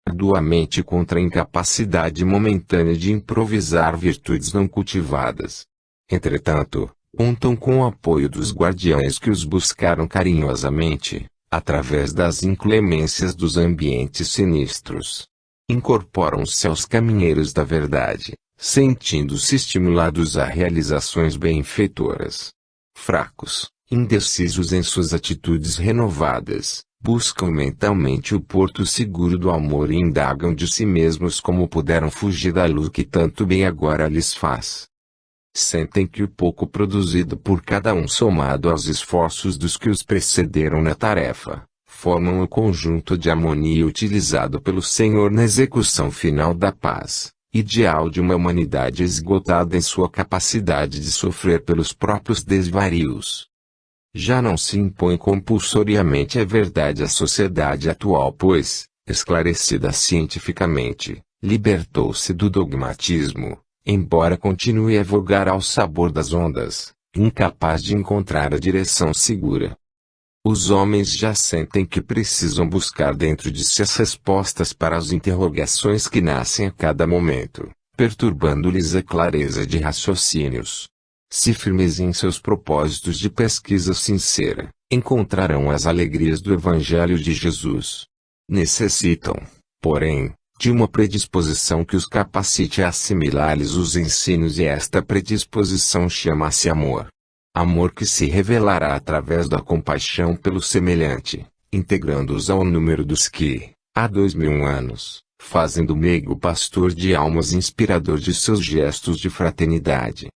arduamente contra a incapacidade momentânea de improvisar virtudes não cultivadas. Entretanto, contam com o apoio dos guardiães que os buscaram carinhosamente, através das inclemências dos ambientes sinistros. Incorporam-se aos caminheiros da verdade, sentindo-se estimulados a realizações benfeitoras. Fracos, indecisos em suas atitudes renovadas, buscam mentalmente o porto seguro do amor e indagam de si mesmos como puderam fugir da luz que tanto bem agora lhes faz. Sentem que o pouco produzido por cada um somado aos esforços dos que os precederam na tarefa, formam o conjunto de harmonia utilizado pelo Senhor na execução final da paz, ideal de uma humanidade esgotada em sua capacidade de sofrer pelos próprios desvarios. Já não se impõe compulsoriamente a verdade à sociedade atual pois, esclarecida cientificamente, libertou-se do dogmatismo, embora continue a vogar ao sabor das ondas, incapaz de encontrar a direção segura. Os homens já sentem que precisam buscar dentro de si as respostas para as interrogações que nascem a cada momento, perturbando-lhes a clareza de raciocínios. Se firmes em seus propósitos de pesquisa sincera, encontrarão as alegrias do Evangelho de Jesus. Necessitam, porém, de uma predisposição que os capacite a assimilar-lhes os ensinos e esta predisposição chama-se amor. Amor que se revelará através da compaixão pelo semelhante, integrando-os ao número dos que, há 2000 anos, fazem do meigo pastor de almas inspirador de seus gestos de fraternidade.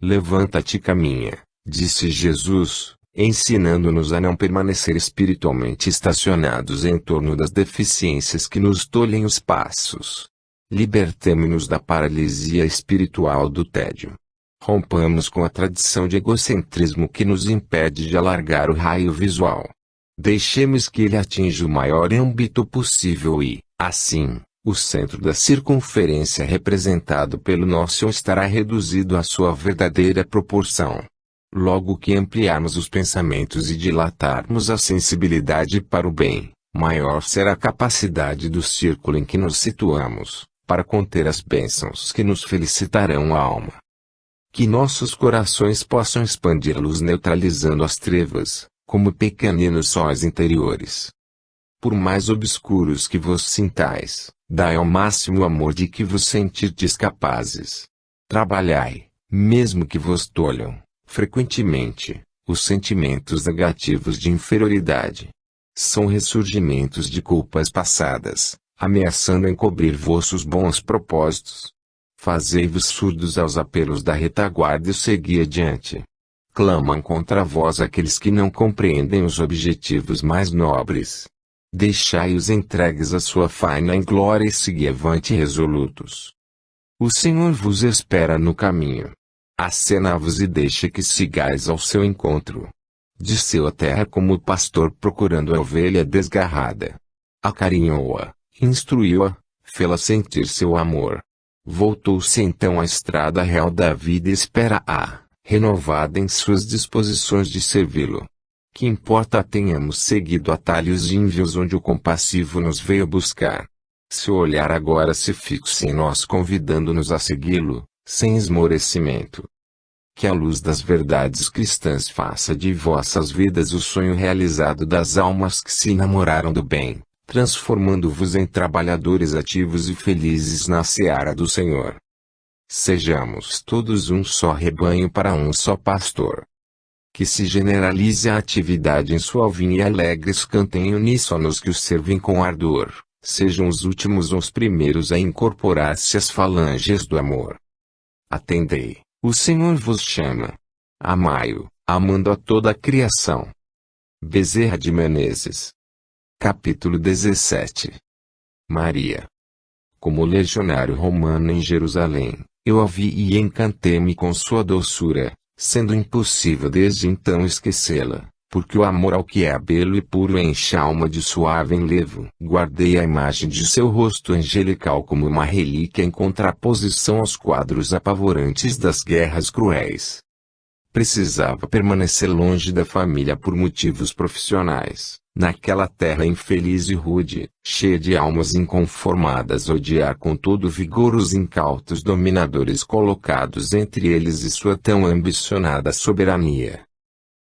Levanta-te e caminha, disse Jesus, ensinando-nos a não permanecer espiritualmente estacionados em torno das deficiências que nos tolhem os passos. Libertemo-nos da paralisia espiritual do tédio. Rompamos com a tradição de egocentrismo que nos impede de alargar o raio visual. Deixemos que ele atinja o maior âmbito possível e, assim, o centro da circunferência representado pelo nosso eu estará reduzido à sua verdadeira proporção. Logo que ampliarmos os pensamentos e dilatarmos a sensibilidade para o bem, maior será a capacidade do círculo em que nos situamos, para conter as bênçãos que nos felicitarão a alma. Que nossos corações possam expandi-los neutralizando as trevas, como pequeninos sóis interiores. Por mais obscuros que vos sintais, dai ao máximo amor de que vos sentirdes capazes. Trabalhai, mesmo que vos tolham, frequentemente, os sentimentos negativos de inferioridade. São ressurgimentos de culpas passadas, ameaçando encobrir vossos bons propósitos. Fazei-vos surdos aos apelos da retaguarda e segui adiante. Clamam contra vós aqueles que não compreendem os objetivos mais nobres. Deixai-os entregues à sua faina inglória e segui avante resolutos. O Senhor vos espera no caminho. Acena-vos e deixe que sigais ao seu encontro. Desceu a terra como o pastor procurando a ovelha desgarrada. Acarinhou-a, instruiu-a, fê-la sentir seu amor. Voltou-se então à estrada real da vida e espera-a, renovada em suas disposições de servi-lo. Que importa tenhamos seguido atalhos ínvios onde o compassivo nos veio buscar. Seu olhar agora se fixe em nós convidando-nos a segui-lo, sem esmorecimento. Que a luz das verdades cristãs faça de vossas vidas o sonho realizado das almas que se enamoraram do bem, transformando-vos em trabalhadores ativos e felizes na seara do Senhor. Sejamos todos um só rebanho para um só pastor. Que se generalize a atividade em sua vinha e alegres cantem uníssonos que os servem com ardor, sejam os últimos ou os primeiros a incorporar-se às falanges do amor. Atendei, o Senhor vos chama. Amai-o, amando a toda a criação. Bezerra de Menezes. Capítulo 17. Maria. Como legionário romano em Jerusalém, eu a vi e encantei-me com sua doçura, sendo impossível desde então esquecê-la, porque o amor ao que é belo e puro enche a alma de suave enlevo. Guardei a imagem de seu rosto angelical como uma relíquia em contraposição aos quadros apavorantes das guerras cruéis. Precisava permanecer longe da família por motivos profissionais, naquela terra infeliz e rude, cheia de almas inconformadas, odiar com todo vigor os incautos dominadores colocados entre eles e sua tão ambicionada soberania.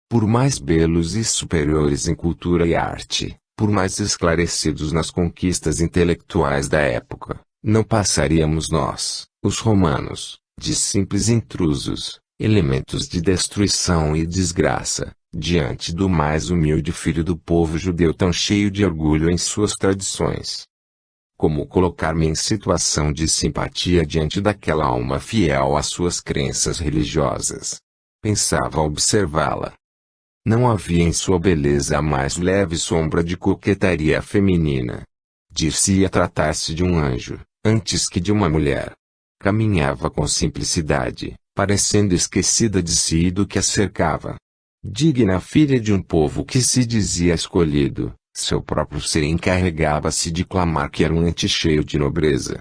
Por mais belos e superiores em cultura e arte, por mais esclarecidos nas conquistas intelectuais da época, não passaríamos nós, os romanos, de simples intrusos, elementos de destruição e desgraça, diante do mais humilde filho do povo judeu tão cheio de orgulho em suas tradições. Como colocar-me em situação de simpatia diante daquela alma fiel às suas crenças religiosas? Pensava ao observá-la. Não havia em sua beleza a mais leve sombra de coquetaria feminina. Dir-se-ia tratar-se de um anjo, antes que de uma mulher. Caminhava com simplicidade, parecendo esquecida de si e do que a cercava. Digna filha de um povo que se dizia escolhido, seu próprio ser encarregava-se de clamar que era um ente cheio de nobreza.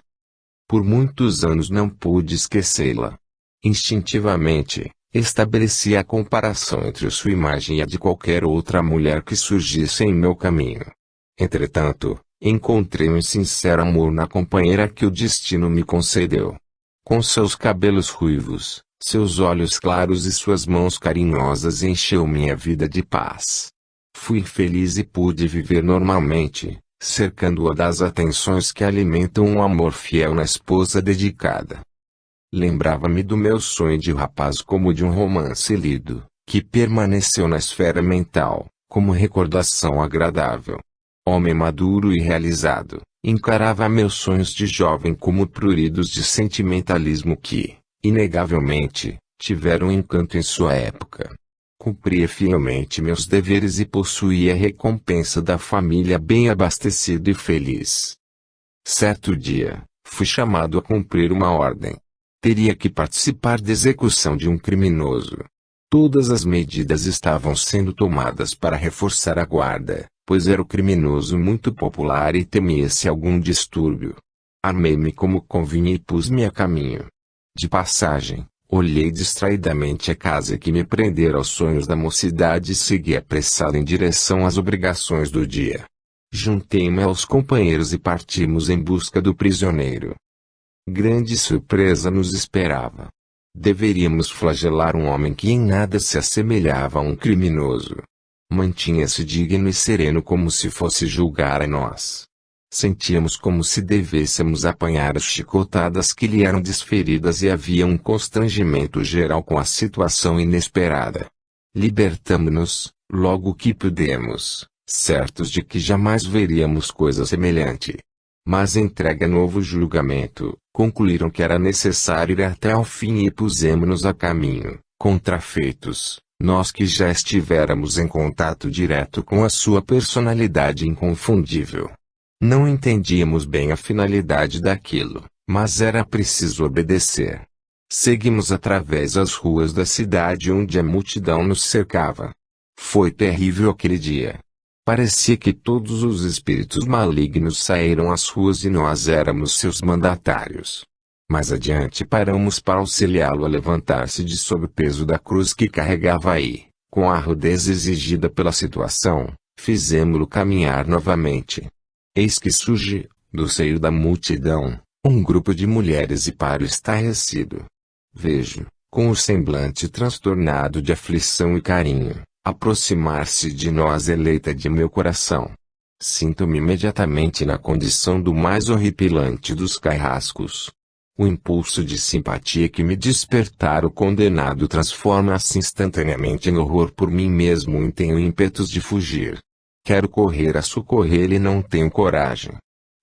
Por muitos anos não pude esquecê-la. Instintivamente, estabeleci a comparação entre sua imagem e a de qualquer outra mulher que surgisse em meu caminho. Entretanto, encontrei um sincero amor na companheira que o destino me concedeu. Com seus cabelos ruivos, seus olhos claros e suas mãos carinhosas encheu minha vida de paz. Fui feliz e pude viver normalmente, cercando-a das atenções que alimentam um amor fiel na esposa dedicada. Lembrava-me do meu sonho de rapaz como de um romance lido, que permaneceu na esfera mental, como recordação agradável. Homem maduro e realizado, encarava meus sonhos de jovem como pruridos de sentimentalismo que, inegavelmente, tiveram encanto em sua época. Cumpria fielmente meus deveres e possuía a recompensa da família bem abastecida e feliz. Certo dia, fui chamado a cumprir uma ordem. Teria que participar da execução de um criminoso. Todas as medidas estavam sendo tomadas para reforçar a guarda, pois era o criminoso muito popular e temia-se algum distúrbio. Armei-me como convinha e pus-me a caminho. De passagem, olhei distraidamente a casa que me prendera aos sonhos da mocidade e segui apressado em direção às obrigações do dia. Juntei-me aos companheiros e partimos em busca do prisioneiro. Grande surpresa nos esperava. Deveríamos flagelar um homem que em nada se assemelhava a um criminoso. Mantinha-se digno e sereno como se fosse julgar a nós. Sentíamos como se devêssemos apanhar as chicotadas que lhe eram desferidas e havia um constrangimento geral com a situação inesperada. Libertamo-nos, logo que pudemos, certos de que jamais veríamos coisa semelhante. Mas entregue a novo julgamento, concluíram que era necessário ir até ao fim e pusemo-nos a caminho, contrafeitos, nós que já estivéramos em contato direto com a sua personalidade inconfundível. Não entendíamos bem a finalidade daquilo, mas era preciso obedecer. Seguimos através das ruas da cidade onde a multidão nos cercava. Foi terrível aquele dia. Parecia que todos os espíritos malignos saíram às ruas e nós éramos seus mandatários. Mais adiante paramos para auxiliá-lo a levantar-se de sob o peso da cruz que carregava e, com a rudez exigida pela situação, fizemo-lo caminhar novamente. Eis que surge, do seio da multidão, um grupo de mulheres e paro estarrecido. Vejo, com o semblante transtornado de aflição e carinho, aproximar-se de nós eleita de meu coração. Sinto-me imediatamente na condição do mais horripilante dos carrascos. O impulso de simpatia que me despertara o condenado transforma-se instantaneamente em horror por mim mesmo e tenho ímpetos de fugir. Quero correr a socorrê-lo e não tenho coragem.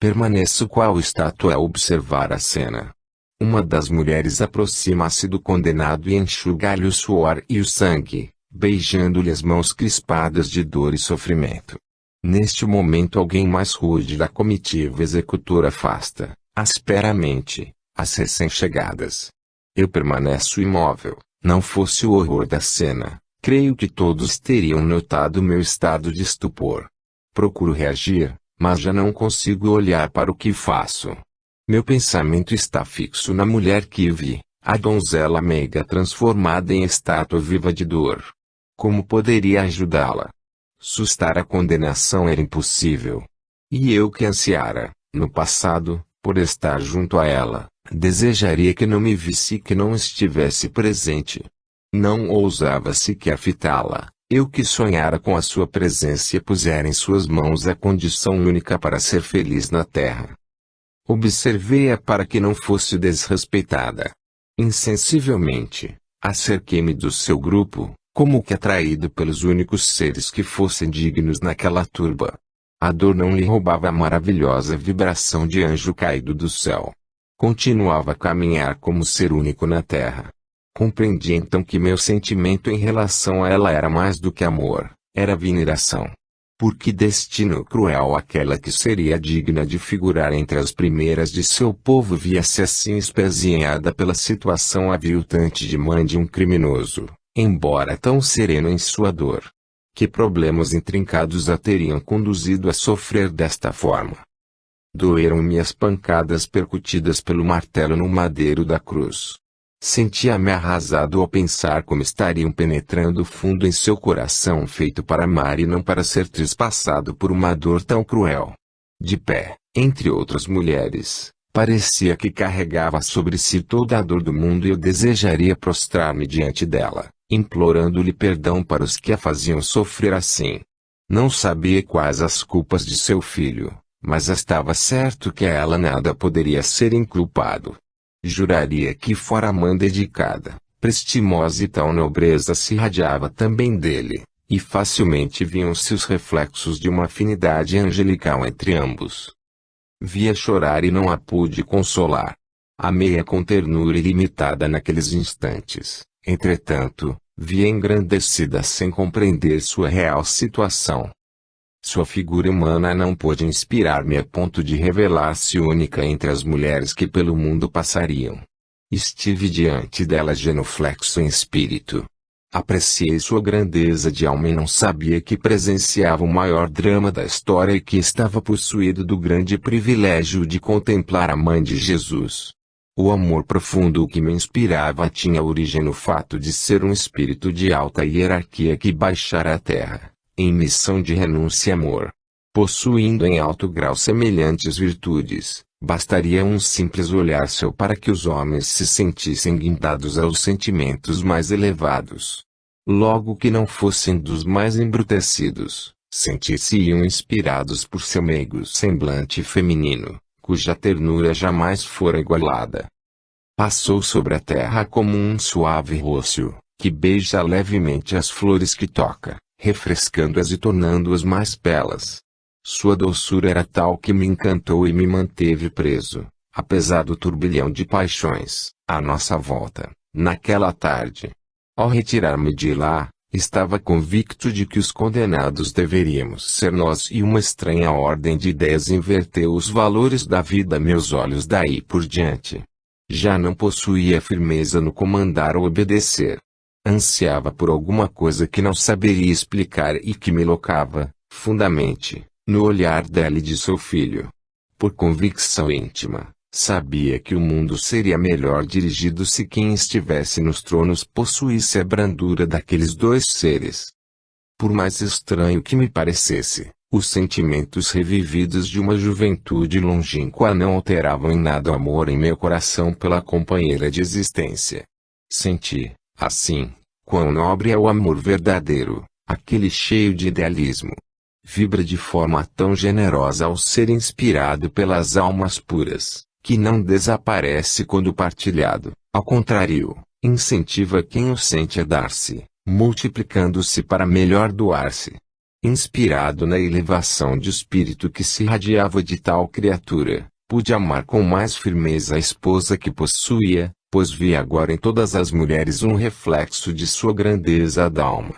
Permaneço qual estátua a observar a cena. Uma das mulheres aproxima-se do condenado e enxuga-lhe o suor e o sangue, beijando-lhe as mãos crispadas de dor e sofrimento. Neste momento alguém mais rude da comitiva executora afasta, asperamente, as recém-chegadas. Eu permaneço imóvel. Não fosse o horror da cena, creio que todos teriam notado meu estado de estupor. Procuro reagir, mas já não consigo olhar para o que faço. Meu pensamento está fixo na mulher que vi, A donzela meiga transformada em estátua viva de dor. Como poderia ajudá-la? Sustar a condenação era impossível. E eu que ansiara, no passado, por estar junto a ela, desejaria que não me visse e que não estivesse presente. Não ousava sequer fitá-la, eu que sonhara com a sua presença e pusera em suas mãos a condição única para ser feliz na terra. Observei-a para que não fosse desrespeitada. Insensivelmente, acerquei-me do seu grupo, como que atraído pelos únicos seres que fossem dignos naquela turba. A dor não lhe roubava a maravilhosa vibração de anjo caído do céu. Continuava a caminhar como ser único na terra. Compreendi então que meu sentimento em relação a ela era mais do que amor, era veneração. Por que destino cruel aquela que seria digna de figurar entre as primeiras de seu povo via-se assim espezinhada pela situação aviltante de mãe de um criminoso, embora tão sereno em sua dor? Que problemas intrincados a teriam conduzido a sofrer desta forma? Doeram-me as pancadas percutidas pelo martelo no madeiro da cruz. Sentia-me arrasado ao pensar como estariam penetrando fundo em seu coração feito para amar e não para ser trespassado por uma dor tão cruel. De pé, entre outras mulheres, parecia que carregava sobre si toda a dor do mundo e eu desejaria prostrar-me diante dela, implorando-lhe perdão para os que a faziam sofrer assim. Não sabia quais as culpas de seu filho, mas estava certo que a ela nada poderia ser inculpado. Juraria que fora mãe dedicada, prestimosa e tal nobreza se irradiava também dele, e facilmente viam-se os reflexos de uma afinidade angelical entre ambos. Via chorar e não a pude consolar. Amei-a com ternura ilimitada naqueles instantes, entretanto, via engrandecida sem compreender sua real situação. Sua figura humana não pôde inspirar-me a ponto de revelar-se única entre as mulheres que pelo mundo passariam. Estive diante dela genuflexo em espírito. Apreciei sua grandeza de alma e não sabia que presenciava o maior drama da história e que estava possuído do grande privilégio de contemplar a mãe de Jesus. O amor profundo que me inspirava tinha origem no fato de ser um espírito de alta hierarquia que baixara à terra, em missão de renúncia e amor. Possuindo em alto grau semelhantes virtudes, bastaria um simples olhar seu para que os homens se sentissem guindados aos sentimentos mais elevados. Logo que não fossem dos mais embrutecidos, sentisse-iam inspirados por seu meigo semblante feminino, cuja ternura jamais fora igualada. Passou sobre a terra como um suave rocio, que beija levemente as flores que toca, refrescando-as e tornando-as mais belas. Sua doçura era tal que me encantou e me manteve preso, apesar do turbilhão de paixões, à nossa volta, naquela tarde. Ao retirar-me de lá, estava convicto de que os condenados deveríamos ser nós e uma estranha ordem de ideias inverteu os valores da vida a meus olhos daí por diante. Já não possuía firmeza no comandar ou obedecer. Ansiava por alguma coisa que não saberia explicar e que me locava, fundamente, no olhar dela e de seu filho. Por convicção íntima, sabia que o mundo seria melhor dirigido se quem estivesse nos tronos possuísse a brandura daqueles dois seres. Por mais estranho que me parecesse, os sentimentos revividos de uma juventude longínqua não alteravam em nada o amor em meu coração pela companheira de existência. Senti, assim, quão nobre é o amor verdadeiro, aquele cheio de idealismo. Vibra de forma tão generosa ao ser inspirado pelas almas puras, que não desaparece quando partilhado, ao contrário, incentiva quem o sente a dar-se, multiplicando-se para melhor doar-se. Inspirado na elevação de espírito que se irradiava de tal criatura, pude amar com mais firmeza a esposa que possuía, pois vi agora em todas as mulheres um reflexo de sua grandeza d'alma.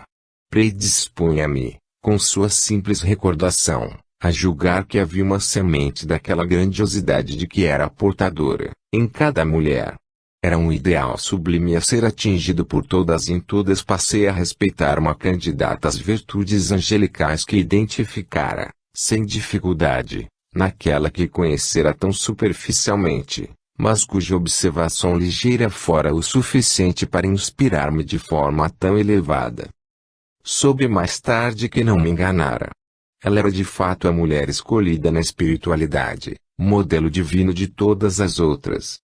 Predispunha-me, com sua simples recordação, a julgar que havia uma semente daquela grandiosidade de que era portadora, em cada mulher. Era um ideal sublime a ser atingido por todas e em todas passei a respeitar uma candidata às virtudes angelicais que identificara, sem dificuldade, naquela que conhecera tão superficialmente, mas cuja observação ligeira fora o suficiente para inspirar-me de forma tão elevada. Soube mais tarde que não me enganara. Ela era de fato a mulher escolhida na espiritualidade, modelo divino de todas as outras.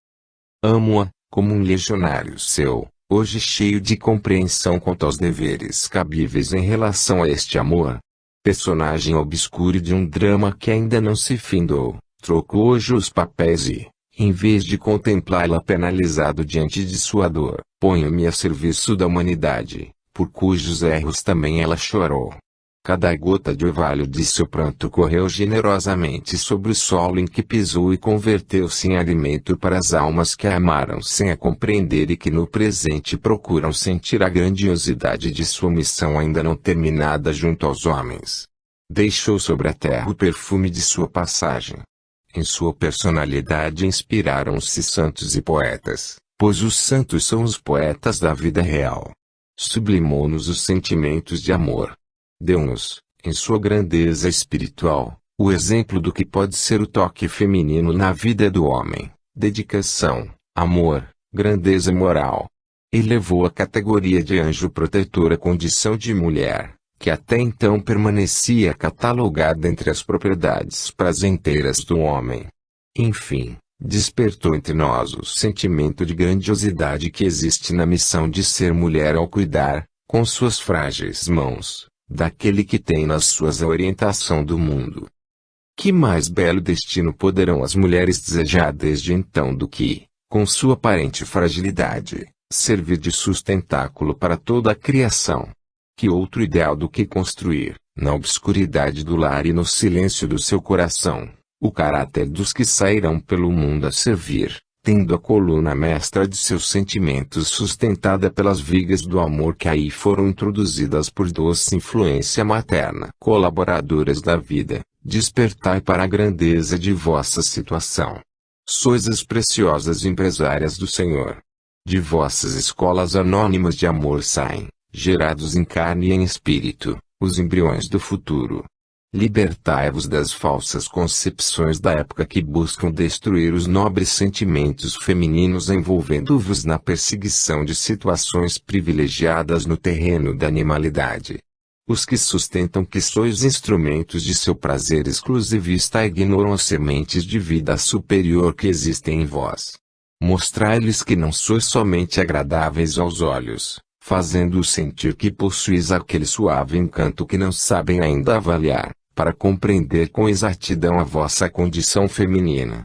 Amo-a, como um legionário seu, hoje cheio de compreensão quanto aos deveres cabíveis em relação a este amor. Personagem obscuro de um drama que ainda não se findou, trocou hoje os papéis e, em vez de contemplá-la penalizado diante de sua dor, ponho-me a serviço da humanidade, por cujos erros também ela chorou. Cada gota de orvalho de seu pranto correu generosamente sobre o solo em que pisou e converteu-se em alimento para as almas que a amaram sem a compreender e que no presente procuram sentir a grandiosidade de sua missão ainda não terminada junto aos homens. Deixou sobre a terra o perfume de sua passagem. Em sua personalidade inspiraram-se santos e poetas, pois os santos são os poetas da vida real. Sublimou-nos os sentimentos de amor. Deu-nos, em sua grandeza espiritual, o exemplo do que pode ser o toque feminino na vida do homem, dedicação, amor, grandeza moral. Elevou a categoria de anjo protetor à condição de mulher, que até então permanecia catalogada entre as propriedades prazenteiras do homem. Enfim, despertou entre nós o sentimento de grandiosidade que existe na missão de ser mulher ao cuidar, com suas frágeis mãos, daquele que tem nas suas a orientação do mundo. Que mais belo destino poderão as mulheres desejar desde então do que, com sua aparente fragilidade, servir de sustentáculo para toda a criação? Que outro ideal do que construir, na obscuridade do lar e no silêncio do seu coração, o caráter dos que sairão pelo mundo a servir, tendo a coluna mestra de seus sentimentos sustentada pelas vigas do amor que aí foram introduzidas por doce influência materna. Colaboradoras da vida, despertai para a grandeza de vossa situação. Sois as preciosas empresárias do Senhor. De vossas escolas anônimas de amor saem, gerados em carne e em espírito, os embriões do futuro. Libertai-vos das falsas concepções da época que buscam destruir os nobres sentimentos femininos envolvendo-vos na perseguição de situações privilegiadas no terreno da animalidade. Os que sustentam que sois instrumentos de seu prazer exclusivista ignoram as sementes de vida superior que existem em vós. Mostrai-lhes que não sois somente agradáveis aos olhos, fazendo-os sentir que possuís aquele suave encanto que não sabem ainda avaliar, para compreender com exatidão a vossa condição feminina.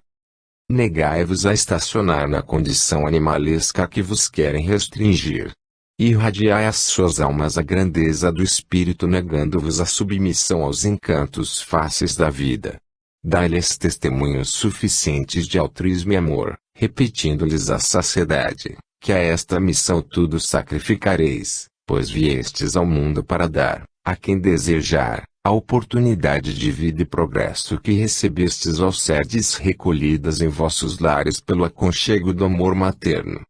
Negai-vos a estacionar na condição animalesca que vos querem restringir. Irradiai às suas almas a grandeza do espírito negando-vos a submissão aos encantos fáceis da vida. Dai-lhes testemunhos suficientes de altruísmo e amor, repetindo-lhes a saciedade, que a esta missão tudo sacrificareis, pois viestes ao mundo para dar, a quem desejar, a oportunidade de vida e progresso que recebestes ao serdes recolhidas em vossos lares pelo aconchego do amor materno.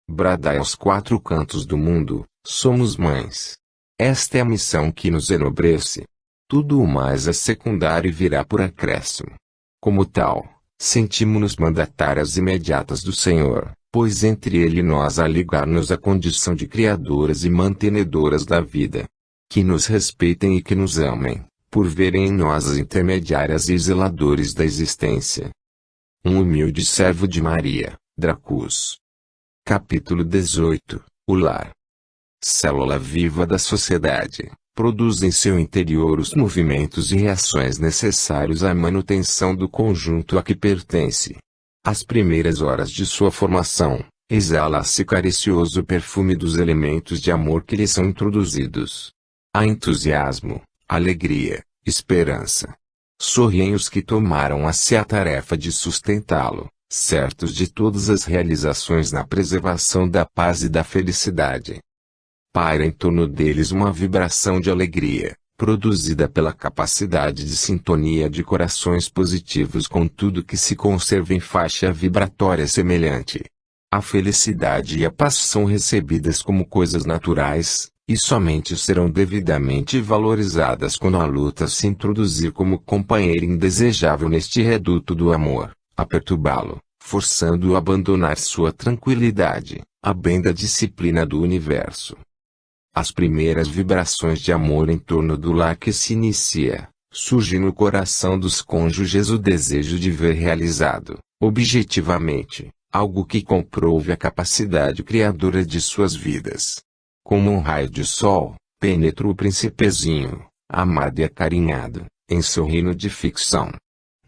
Bradai aos quatro cantos do mundo, somos mães. Esta é a missão que nos enobrece. Tudo o mais é secundário e virá por acréscimo. Como tal, sentimos-nos mandatárias imediatas do Senhor, pois entre Ele e nós há ligar-nos a condição de criadoras e mantenedoras da vida. Que nos respeitem e que nos amem, por verem em nós as intermediárias e zeladores da existência. Um humilde servo de Maria, Dracus. Capítulo 18. O lar. Célula viva da sociedade, produz em seu interior os movimentos e reações necessários à manutenção do conjunto a que pertence. Às primeiras horas de sua formação, exala-se caricioso perfume dos elementos de amor que lhe são introduzidos. Há entusiasmo, alegria, esperança. Sorriem os que tomaram a si a tarefa de sustentá-lo, certos de todas as realizações na preservação da paz e da felicidade. Paira em torno deles uma vibração de alegria, produzida pela capacidade de sintonia de corações positivos com tudo que se conserva em faixa vibratória semelhante. A felicidade e a paz são recebidas como coisas naturais, e somente serão devidamente valorizadas quando a luta se introduzir como companheiro indesejável neste reduto do amor, a perturbá-lo, forçando-o a abandonar sua tranquilidade, a bem da disciplina do universo. As primeiras vibrações de amor em torno do lar que se inicia, surge no coração dos cônjuges o desejo de ver realizado, objetivamente, algo que comprove a capacidade criadora de suas vidas. Como um raio de sol, penetra o príncipezinho, amado e acarinhado, em seu reino de ficção.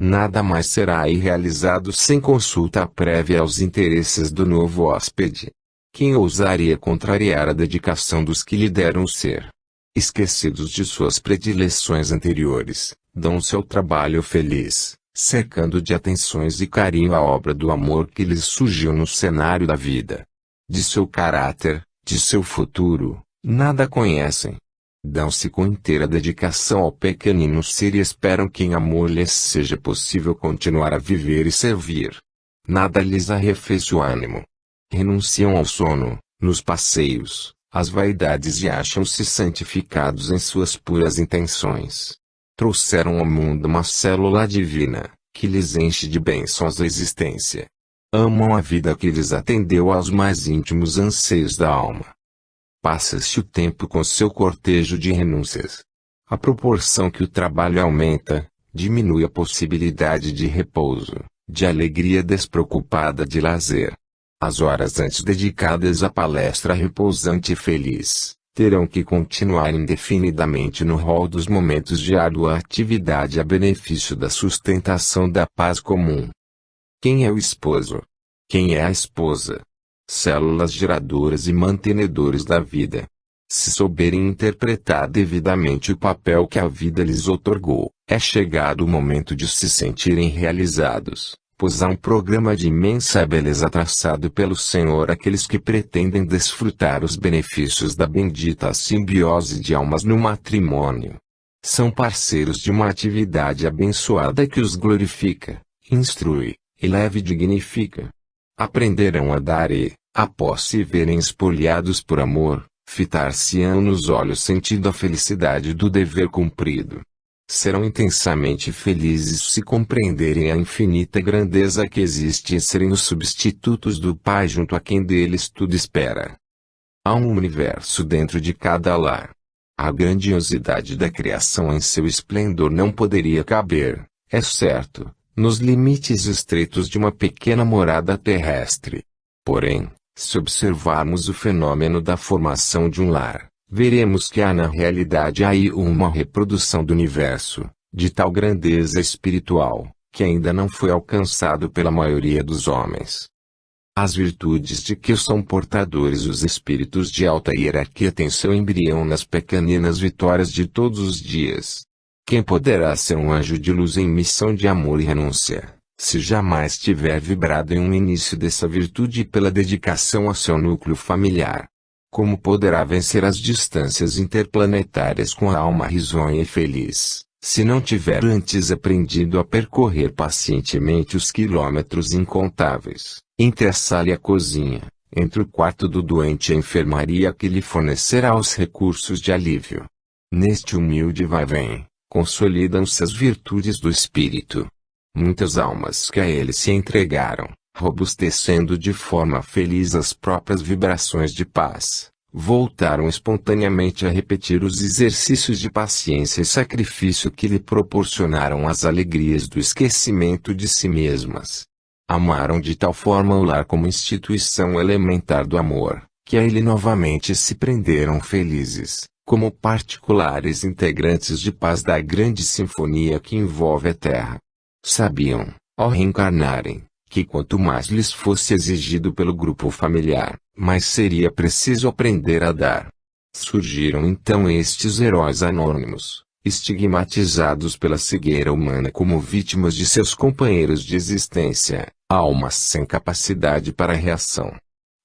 Nada mais será aí realizado sem consulta prévia aos interesses do novo hóspede. Quem ousaria contrariar a dedicação dos que lhe deram ser? Esquecidos de suas predileções anteriores, dão seu trabalho feliz, cercando de atenções e carinho a obra do amor que lhes surgiu no cenário da vida. De seu caráter, de seu futuro, nada conhecem. Dão-se com inteira dedicação ao pequenino ser e esperam que em amor lhes seja possível continuar a viver e servir. Nada lhes arrefece o ânimo. Renunciam ao sono, nos passeios, às vaidades e acham-se santificados em suas puras intenções. Trouxeram ao mundo uma célula divina, que lhes enche de bênçãos a existência. Amam a vida que lhes atendeu aos mais íntimos anseios da alma. Passa-se o tempo com seu cortejo de renúncias. À proporção que o trabalho aumenta, diminui a possibilidade de repouso, de alegria despreocupada de lazer. As horas antes dedicadas à palestra repousante e feliz, terão que continuar indefinidamente no rol dos momentos de árdua atividade a benefício da sustentação da paz comum. Quem é o esposo? Quem é a esposa? Células geradoras e mantenedores da vida. Se souberem interpretar devidamente o papel que a vida lhes outorgou, é chegado o momento de se sentirem realizados, pois há um programa de imensa beleza traçado pelo Senhor àqueles que pretendem desfrutar os benefícios da bendita simbiose de almas no matrimônio. São parceiros de uma atividade abençoada que os glorifica, instrui, eleva e dignifica. Aprenderão a dar e, após se verem espoliados por amor, fitar-se-ão nos olhos sentindo a felicidade do dever cumprido. Serão intensamente felizes se compreenderem a infinita grandeza que existe em serem os substitutos do Pai junto a quem deles tudo espera. Há um universo dentro de cada lar. A grandiosidade da criação em seu esplendor não poderia caber, é certo, nos limites estreitos de uma pequena morada terrestre. Porém, se observarmos o fenômeno da formação de um lar, veremos que há na realidade aí uma reprodução do universo, de tal grandeza espiritual, que ainda não foi alcançado pela maioria dos homens. As virtudes de que são portadores os espíritos de alta hierarquia têm seu embrião nas pequeninas vitórias de todos os dias. Quem poderá ser um anjo de luz em missão de amor e renúncia, se jamais tiver vibrado em um início dessa virtude pela dedicação a seu núcleo familiar? Como poderá vencer as distâncias interplanetárias com a alma risonha e feliz, se não tiver antes aprendido a percorrer pacientemente os quilômetros incontáveis, entre a sala e a cozinha, entre o quarto do doente e a enfermaria que lhe fornecerá os recursos de alívio? Neste humilde vai-vem, consolidam-se as virtudes do espírito. Muitas almas que a ele se entregaram, robustecendo de forma feliz as próprias vibrações de paz, voltaram espontaneamente a repetir os exercícios de paciência e sacrifício que lhe proporcionaram as alegrias do esquecimento de si mesmas. Amaram de tal forma o lar como instituição elementar do amor, que a ele novamente se prenderam felizes, como particulares integrantes de paz da grande sinfonia que envolve a terra. Sabiam, ao reencarnarem, que quanto mais lhes fosse exigido pelo grupo familiar, mais seria preciso aprender a dar. Surgiram então estes heróis anônimos, estigmatizados pela cegueira humana como vítimas de seus companheiros de existência, almas sem capacidade para reação.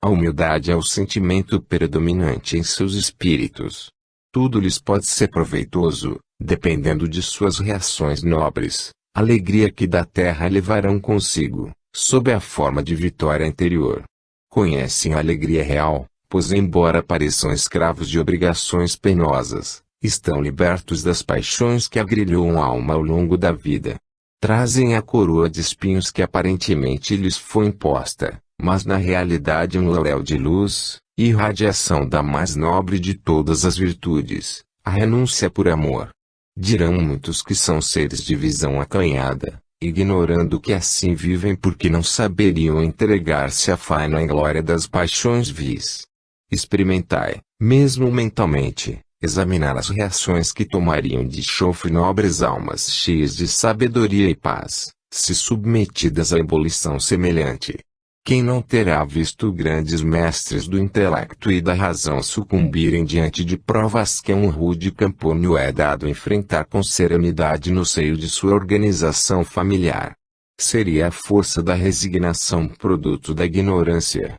A humildade é o sentimento predominante em seus espíritos. Tudo lhes pode ser proveitoso, dependendo de suas reações nobres, alegria que da terra levarão consigo, sob a forma de vitória interior. Conhecem a alegria real, pois embora pareçam escravos de obrigações penosas, estão libertos das paixões que agrilhoam a alma ao longo da vida. Trazem a coroa de espinhos que aparentemente lhes foi imposta, mas na realidade um laurel de luz, irradiação da mais nobre de todas as virtudes, a renúncia por amor. Dirão muitos que são seres de visão acanhada, ignorando que assim vivem porque não saberiam entregar-se à faina inglória das paixões vis. Experimentai, mesmo mentalmente, examinar as reações que tomariam de chofre nobres almas cheias de sabedoria e paz, se submetidas a ebulição semelhante. Quem não terá visto grandes mestres do intelecto e da razão sucumbirem diante de provas que um rude camponio é dado enfrentar com serenidade no seio de sua organização familiar? Seria a força da resignação produto da ignorância?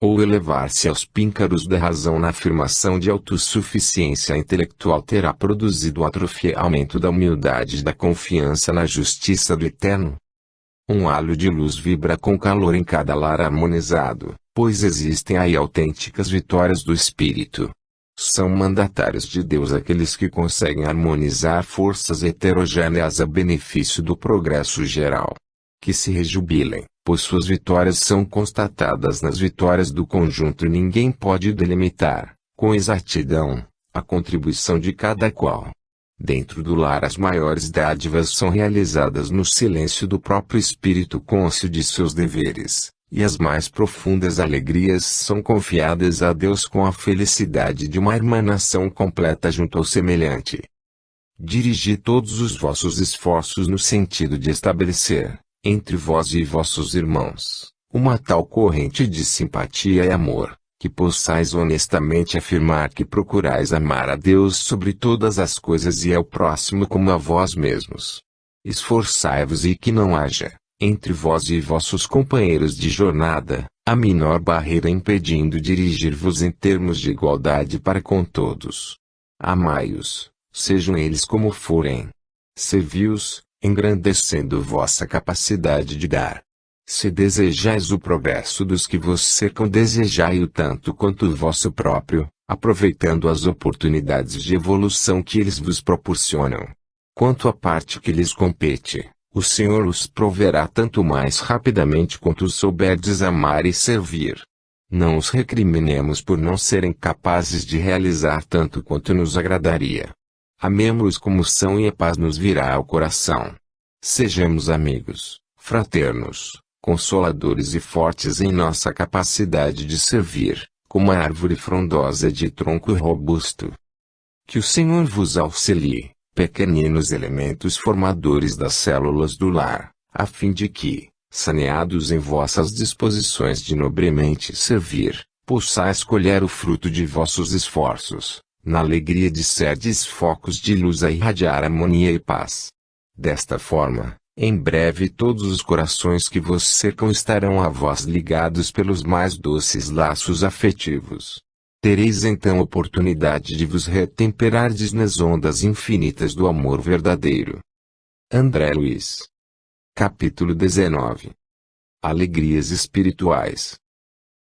Ou elevar-se aos píncaros da razão na afirmação de autossuficiência intelectual terá produzido o atrofiamento da humildade e da confiança na justiça do Eterno? Um halo de luz vibra com calor em cada lar harmonizado, pois existem aí autênticas vitórias do espírito. São mandatários de Deus aqueles que conseguem harmonizar forças heterogêneas a benefício do progresso geral. Que se rejubilem, pois suas vitórias são constatadas nas vitórias do conjunto e ninguém pode delimitar, com exatidão, a contribuição de cada qual. Dentro do lar as maiores dádivas são realizadas no silêncio do próprio espírito cônscio de seus deveres, e as mais profundas alegrias são confiadas a Deus com a felicidade de uma irmanação completa junto ao semelhante. Dirigi todos os vossos esforços no sentido de estabelecer, entre vós e vossos irmãos, uma tal corrente de simpatia e amor, que possais honestamente afirmar que procurais amar a Deus sobre todas as coisas e ao próximo como a vós mesmos. Esforçai-vos e que não haja, entre vós e vossos companheiros de jornada, a menor barreira impedindo dirigir-vos em termos de igualdade para com todos. Amai-os, sejam eles como forem. Servi-os, engrandecendo vossa capacidade de dar. Se desejais o progresso dos que vos cercam, desejai-o tanto quanto o vosso próprio, aproveitando as oportunidades de evolução que eles vos proporcionam. Quanto à parte que lhes compete, o Senhor os proverá tanto mais rapidamente quanto os souberdes amar e servir. Não os recriminemos por não serem capazes de realizar tanto quanto nos agradaria. Amemo-os como são e a paz nos virá ao coração. Sejamos amigos, fraternos, consoladores e fortes em nossa capacidade de servir, como a árvore frondosa de tronco robusto. Que o Senhor vos auxilie, pequeninos elementos formadores das células do lar, a fim de que, saneados em vossas disposições de nobremente servir, possais colher o fruto de vossos esforços, na alegria de serdes focos de luz a irradiar harmonia e paz. Desta forma, em breve todos os corações que vos cercam estarão a vós ligados pelos mais doces laços afetivos. Tereis então oportunidade de vos retemperardes nas ondas infinitas do amor verdadeiro. André Luiz. Capítulo 19. Alegrias espirituais.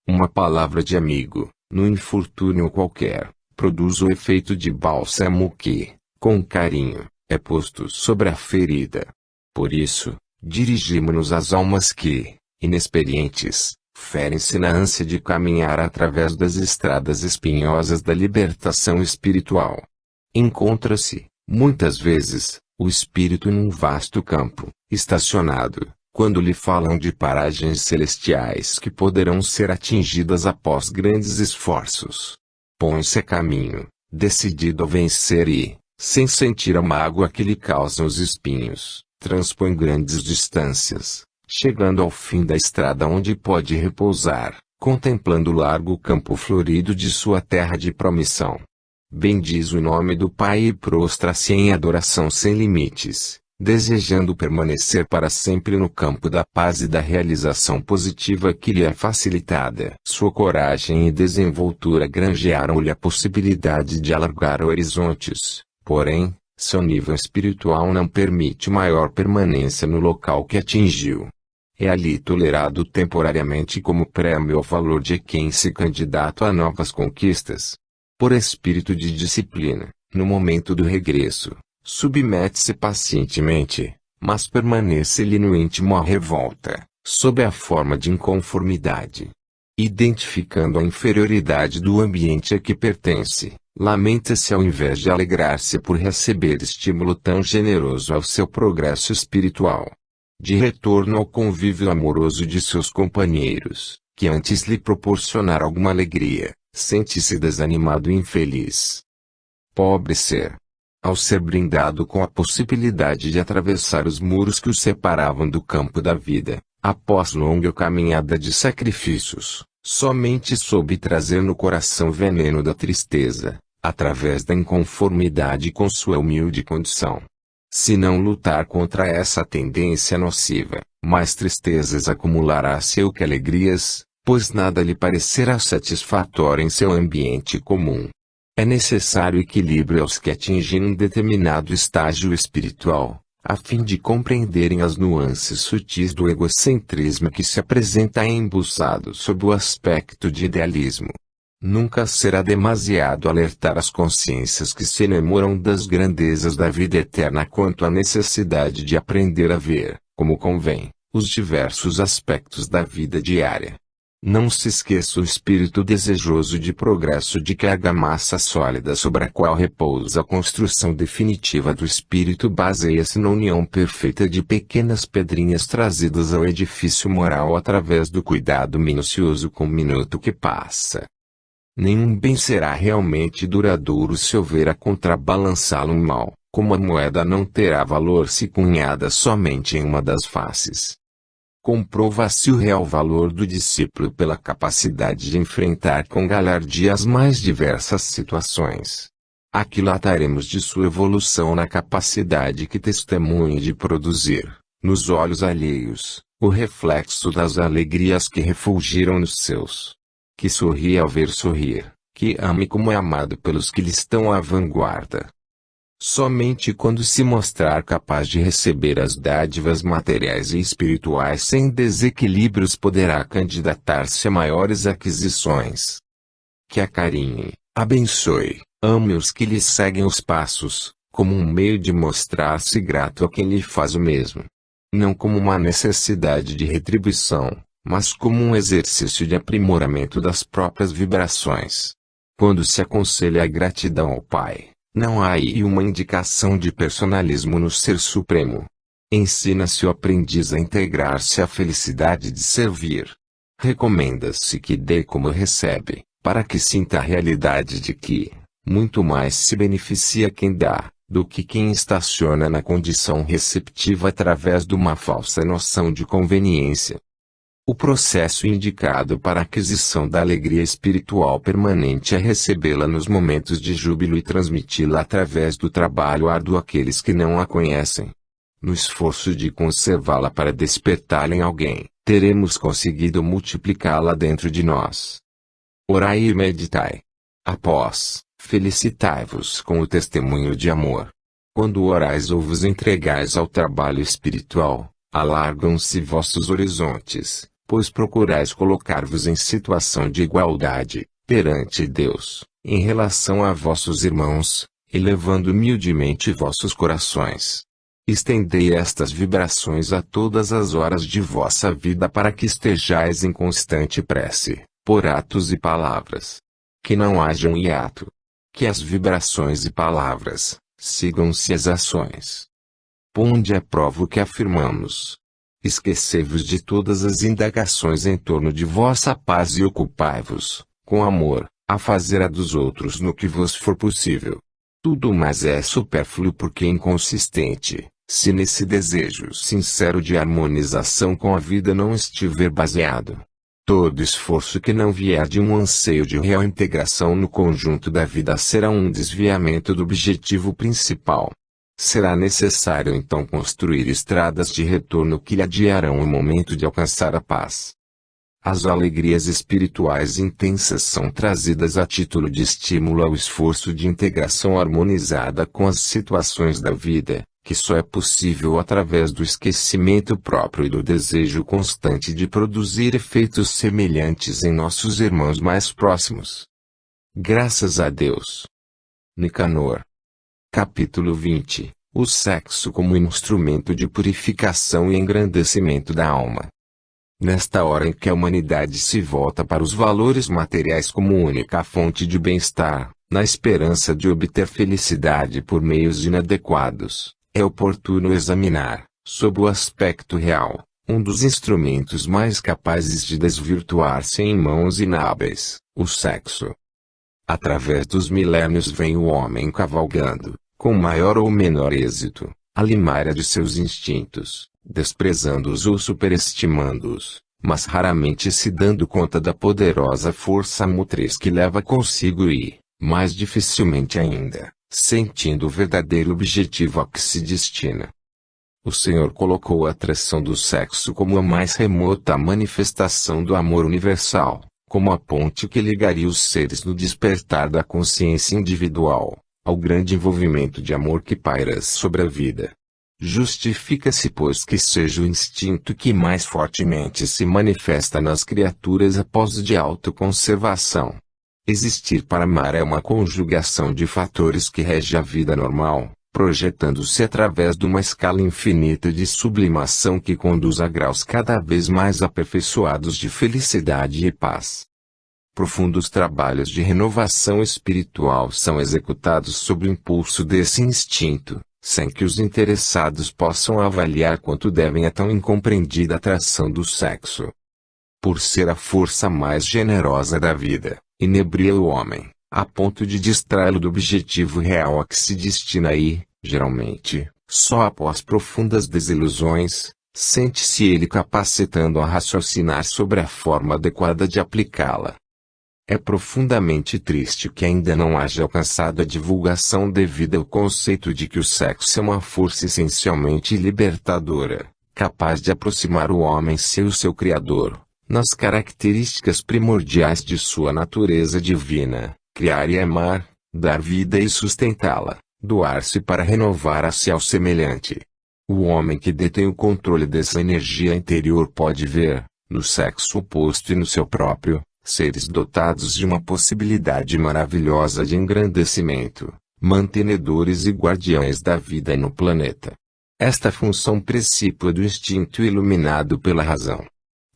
Uma palavra de amigo, no infortúnio qualquer, produz o efeito de bálsamo que, com carinho, é posto sobre a ferida. Por isso, dirigimo-nos às almas que, inexperientes, ferem-se na ânsia de caminhar através das estradas espinhosas da libertação espiritual. Encontra-se, muitas vezes, o espírito num vasto campo, estacionado, quando lhe falam de paragens celestiais que poderão ser atingidas após grandes esforços. Põe-se a caminho, decidido a vencer e, sem sentir a mágoa que lhe causam os espinhos, transpõe grandes distâncias, chegando ao fim da estrada onde pode repousar, contemplando o largo campo florido de sua terra de promissão. Bendiz o nome do Pai e prostra-se em adoração sem limites, desejando permanecer para sempre no campo da paz e da realização positiva que lhe é facilitada. Sua coragem e desenvoltura granjearam-lhe a possibilidade de alargar horizontes, porém, seu nível espiritual não permite maior permanência no local que atingiu. É ali tolerado temporariamente como prêmio ao valor de quem se candidata a novas conquistas. Por espírito de disciplina, no momento do regresso, submete-se pacientemente, mas permanece-lhe no íntimo a revolta, sob a forma de inconformidade. Identificando a inferioridade do ambiente a que pertence, lamenta-se ao invés de alegrar-se por receber estímulo tão generoso ao seu progresso espiritual. De retorno ao convívio amoroso de seus companheiros, que antes lhe proporcionara alguma alegria, sente-se desanimado e infeliz. Pobre ser! Ao ser brindado com a possibilidade de atravessar os muros que o separavam do campo da vida, após longa caminhada de sacrifícios, somente soube trazer no coração veneno da tristeza, através da inconformidade com sua humilde condição. Se não lutar contra essa tendência nociva, mais tristezas acumulará-se que alegrias, pois nada lhe parecerá satisfatório em seu ambiente comum. É necessário equilíbrio aos que atingem um determinado estágio espiritual, a fim de compreenderem as nuances sutis do egocentrismo que se apresenta embuçado sob o aspecto de idealismo. Nunca será demasiado alertar as consciências que se enamoram das grandezas da vida eterna quanto à necessidade de aprender a ver, como convém, os diversos aspectos da vida diária. Não se esqueça o espírito desejoso de progresso de que a argamassa sólida sobre a qual repousa a construção definitiva do espírito baseia-se na união perfeita de pequenas pedrinhas trazidas ao edifício moral através do cuidado minucioso com o minuto que passa. Nenhum bem será realmente duradouro se houver a contrabalançá-lo um mal, como a moeda não terá valor se cunhada somente em uma das faces. Comprova-se o real valor do discípulo pela capacidade de enfrentar com galhardia as mais diversas situações. Aquilataremos de sua evolução na capacidade que testemunhe de produzir, nos olhos alheios, o reflexo das alegrias que refulgiram nos seus. Que sorri ao ver sorrir, que ame como é amado pelos que lhe estão à vanguarda. Somente quando se mostrar capaz de receber as dádivas materiais e espirituais sem desequilíbrios poderá candidatar-se a maiores aquisições. Que acarinhe, abençoe, ame os que lhe seguem os passos, como um meio de mostrar-se grato a quem lhe faz o mesmo. Não como uma necessidade de retribuição, mas como um exercício de aprimoramento das próprias vibrações. Quando se aconselha a gratidão ao Pai, não há aí uma indicação de personalismo no Ser Supremo. Ensina-se o aprendiz a integrar-se à felicidade de servir. Recomenda-se que dê como recebe, para que sinta a realidade de que, muito mais se beneficia quem dá, do que quem estaciona na condição receptiva através de uma falsa noção de conveniência. O processo indicado para a aquisição da alegria espiritual permanente é recebê-la nos momentos de júbilo e transmiti-la através do trabalho árduo àqueles que não a conhecem. No esforço de conservá-la para despertá-la em alguém, teremos conseguido multiplicá-la dentro de nós. Orai e meditai. Após, felicitai-vos com o testemunho de amor. Quando orais ou vos entregais ao trabalho espiritual, alargam-se vossos horizontes, pois procurais colocar-vos em situação de igualdade, perante Deus, em relação a vossos irmãos, elevando humildemente vossos corações. Estendei estas vibrações a todas as horas de vossa vida para que estejais em constante prece, por atos e palavras. Que não haja um hiato. Que as vibrações e palavras, sigam-se as ações. Ponde à prova o que afirmamos. Esquecei-vos de todas as indagações em torno de vossa paz e ocupai-vos, com amor, a fazer a dos outros no que vos for possível. Tudo mais é supérfluo porque inconsistente, se nesse desejo sincero de harmonização com a vida não estiver baseado. Todo esforço que não vier de um anseio de real integração no conjunto da vida será um desviamento do objetivo principal. Será necessário então construir estradas de retorno que lhe adiarão o momento de alcançar a paz. As alegrias espirituais intensas são trazidas a título de estímulo ao esforço de integração harmonizada com as situações da vida, que só é possível através do esquecimento próprio e do desejo constante de produzir efeitos semelhantes em nossos irmãos mais próximos. Graças a Deus. Nicanor. Capítulo 20. o sexo como instrumento de purificação e engrandecimento da alma. Nesta hora em que a humanidade se volta para os valores materiais como única fonte de bem-estar, na esperança de obter felicidade por meios inadequados, é oportuno examinar, sob o aspecto real, um dos instrumentos mais capazes de desvirtuar-se em mãos inábeis, o sexo. Através dos milênios vem o homem cavalgando, com maior ou menor êxito, a limária de seus instintos, desprezando-os ou superestimando-os, mas raramente se dando conta da poderosa força motriz que leva consigo e, mais dificilmente ainda, sentindo o verdadeiro objetivo a que se destina. O Senhor colocou a atração do sexo como a mais remota manifestação do amor universal, como a ponte que ligaria os seres no despertar da consciência individual, ao grande envolvimento de amor que paira sobre a vida. Justifica-se, pois, que seja o instinto que mais fortemente se manifesta nas criaturas após de autoconservação. Existir para amar é uma conjugação de fatores que rege a vida normal, projetando-se através de uma escala infinita de sublimação que conduz a graus cada vez mais aperfeiçoados de felicidade e paz. Profundos trabalhos de renovação espiritual são executados sob o impulso desse instinto, sem que os interessados possam avaliar quanto devem a tão incompreendida atração do sexo. Por ser a força mais generosa da vida, inebria o homem, a ponto de distraí-lo do objetivo real a que se destina e, geralmente, só após profundas desilusões, sente-se ele capacitando a raciocinar sobre a forma adequada de aplicá-la. É profundamente triste que ainda não haja alcançado a divulgação devida ao conceito de que o sexo é uma força essencialmente libertadora, capaz de aproximar o homem e o seu Criador, nas características primordiais de sua natureza divina, criar e amar, dar vida e sustentá-la, doar-se para renovar-se ao semelhante. O homem que detém o controle dessa energia interior pode ver, no sexo oposto e no seu próprio, seres dotados de uma possibilidade maravilhosa de engrandecimento, mantenedores e guardiães da vida no planeta. Esta função precípua do instinto iluminado pela razão.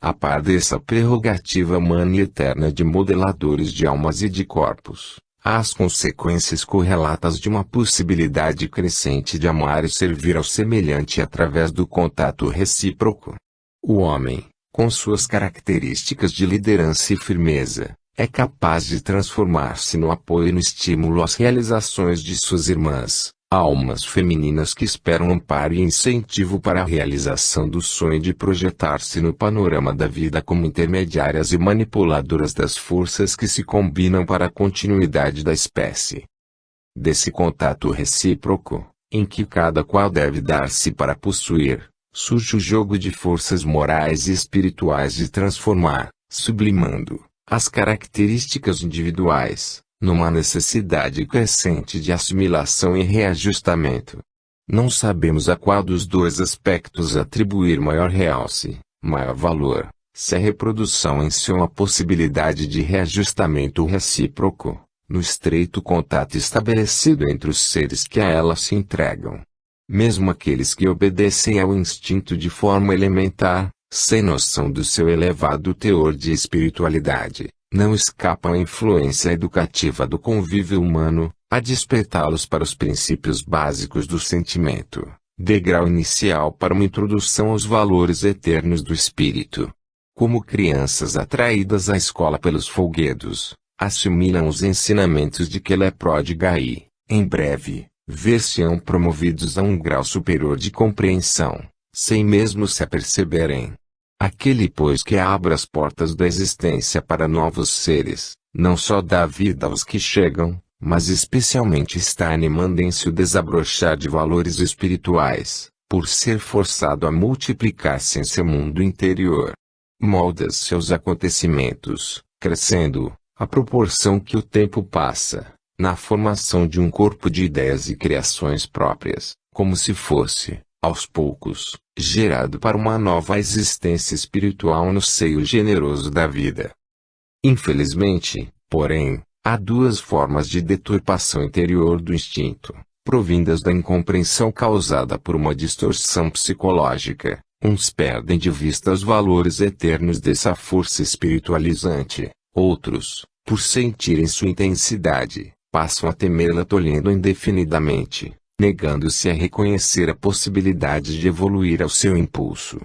A par dessa prerrogativa humana e eterna de modeladores de almas e de corpos, há as consequências correlatas de uma possibilidade crescente de amar e servir ao semelhante através do contato recíproco. O homem, com suas características de liderança e firmeza, é capaz de transformar-se no apoio e no estímulo às realizações de suas irmãs, almas femininas que esperam amparo e incentivo para a realização do sonho de projetar-se no panorama da vida como intermediárias e manipuladoras das forças que se combinam para a continuidade da espécie. Desse contato recíproco, em que cada qual deve dar-se para possuir, surge o jogo de forças morais e espirituais de transformar, sublimando, as características individuais, numa necessidade crescente de assimilação e reajustamento. Não sabemos a qual dos dois aspectos atribuir maior realce, maior valor, se a reprodução em si é uma possibilidade de reajustamento recíproco, no estreito contato estabelecido entre os seres que a ela se entregam. Mesmo aqueles que obedecem ao instinto de forma elementar, sem noção do seu elevado teor de espiritualidade, não escapam à influência educativa do convívio humano, a despertá-los para os princípios básicos do sentimento, degrau inicial para uma introdução aos valores eternos do espírito. Como crianças atraídas à escola pelos folguedos, assimilam os ensinamentos de que ela é pródiga e, em breve, ver-se-ão promovidos a um grau superior de compreensão, sem mesmo se aperceberem. Aquele, pois, que abre as portas da existência para novos seres, não só dá vida aos que chegam, mas especialmente está animando em si o desabrochar de valores espirituais, por ser forçado a multiplicar-se em seu mundo interior. Molda-se aos acontecimentos, crescendo, à proporção que o tempo passa, na formação de um corpo de ideias e criações próprias, como se fosse, aos poucos, gerado para uma nova existência espiritual no seio generoso da vida. Infelizmente, porém, há duas formas de deturpação interior do instinto, provindas da incompreensão causada por uma distorção psicológica. Uns perdem de vista os valores eternos dessa força espiritualizante, outros, por sentirem sua intensidade, passam a temê-la tolhendo indefinidamente, negando-se a reconhecer a possibilidade de evoluir ao seu impulso.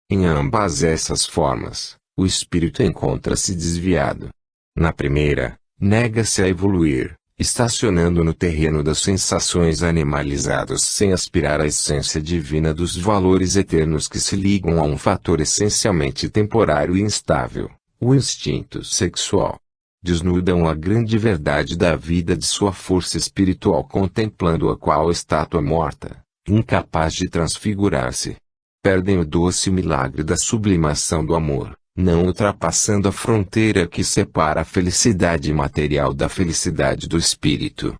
Em ambas essas formas, o espírito encontra-se desviado. Na primeira, nega-se a evoluir, estacionando no terreno das sensações animalizadas sem aspirar à essência divina dos valores eternos que se ligam a um fator essencialmente temporário e instável, o instinto sexual. Desnudam a grande verdade da vida de sua força espiritual contemplando-a qual estátua morta, incapaz de transfigurar-se. Perdem o doce milagre da sublimação do amor, não ultrapassando a fronteira que separa a felicidade material da felicidade do espírito.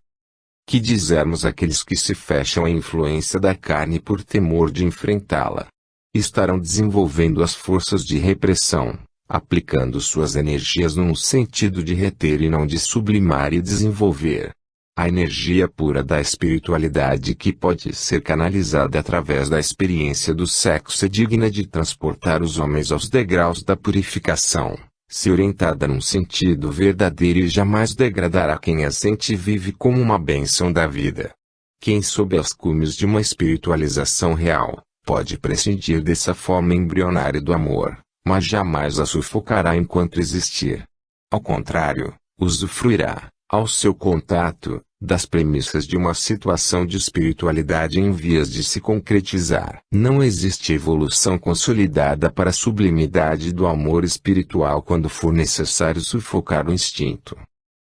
Que dizermos àqueles que se fecham à influência da carne por temor de enfrentá-la? Estarão desenvolvendo as forças de repressão, aplicando suas energias num sentido de reter e não de sublimar e desenvolver. A energia pura da espiritualidade que pode ser canalizada através da experiência do sexo é digna de transportar os homens aos degraus da purificação, se orientada num sentido verdadeiro e jamais degradará quem a sente e vive como uma bênção da vida. Quem sob os cumes de uma espiritualização real, pode prescindir dessa forma embrionária do amor, mas jamais a sufocará enquanto existir. Ao contrário, usufruirá, ao seu contato, das premissas de uma situação de espiritualidade em vias de se concretizar. Não existe evolução consolidada para a sublimidade do amor espiritual quando for necessário sufocar o instinto.